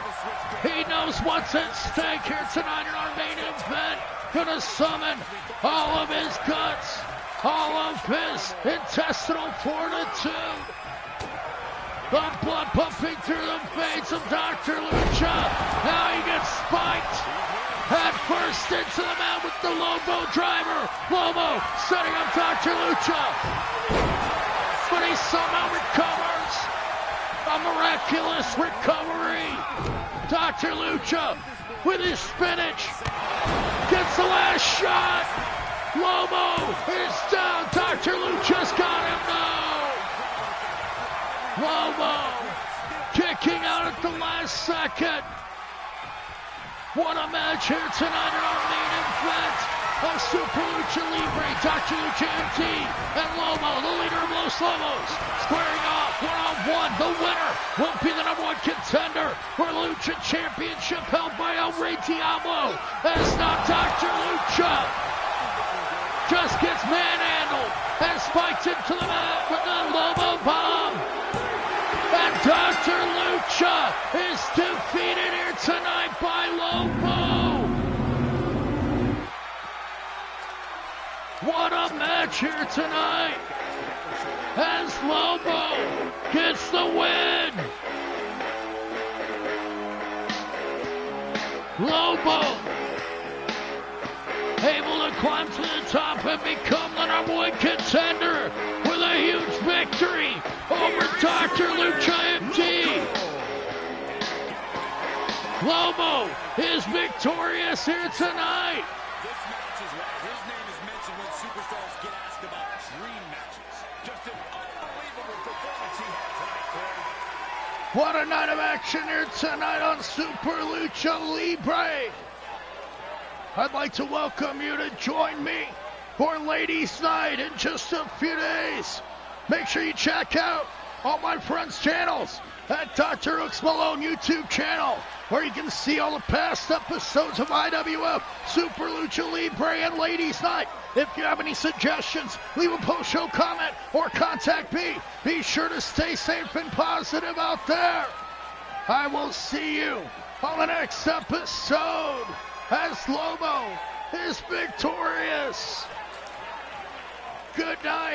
He knows what's at stake here tonight in our main event. Gonna summon all of his guts, all of his intestinal fortitude. The blood pumping through the veins of Dr. Lucha. Now he gets spiked. Head first into the mat with the Lobo driver. Lobo setting up Dr. Lucha. But he somehow recovers. A miraculous recovery. Dr. Lucha with his spinach. Gets the last shot. Lobo is down. Dr. Lucha's got him now. Lobo kicking out at the last second. What a match here tonight in our main event of Super Lucha Libre. Dr. Lucha MT and Lobo, the leader of Los Lobos, squaring off one-on-one. The winner will be the #1 contender for the Lucha Championship held by El Rey Diablo. As now Dr. Lucha just gets manhandled and spiked into the mat with the Lobo bomb. And Dr. Lucha is defeated here tonight by Lobo. What a match here tonight as Lobo gets the win. Lobo able to climb to the top and become the #1 contender with a huge victory over Dr. Lucha MT. Lobo is victorious here tonight. This match is why his name is mentioned when superstars get asked about dream matches. Just an unbelievable performance he had tonight, Corey. What a night of action here tonight on Super Lucha Libre. I'd like to welcome you to join me for Ladies' Night in just a few days. Make sure you check out all my friends' channels at DrHooksMalone YouTube channel, where you can see all the past episodes of IWF, Super Lucha Libre, and Ladies' Night. If you have any suggestions, leave a post-show comment or contact me. Be sure to stay safe and positive out there. I will see you on the next episode as Lobo is victorious. Good night.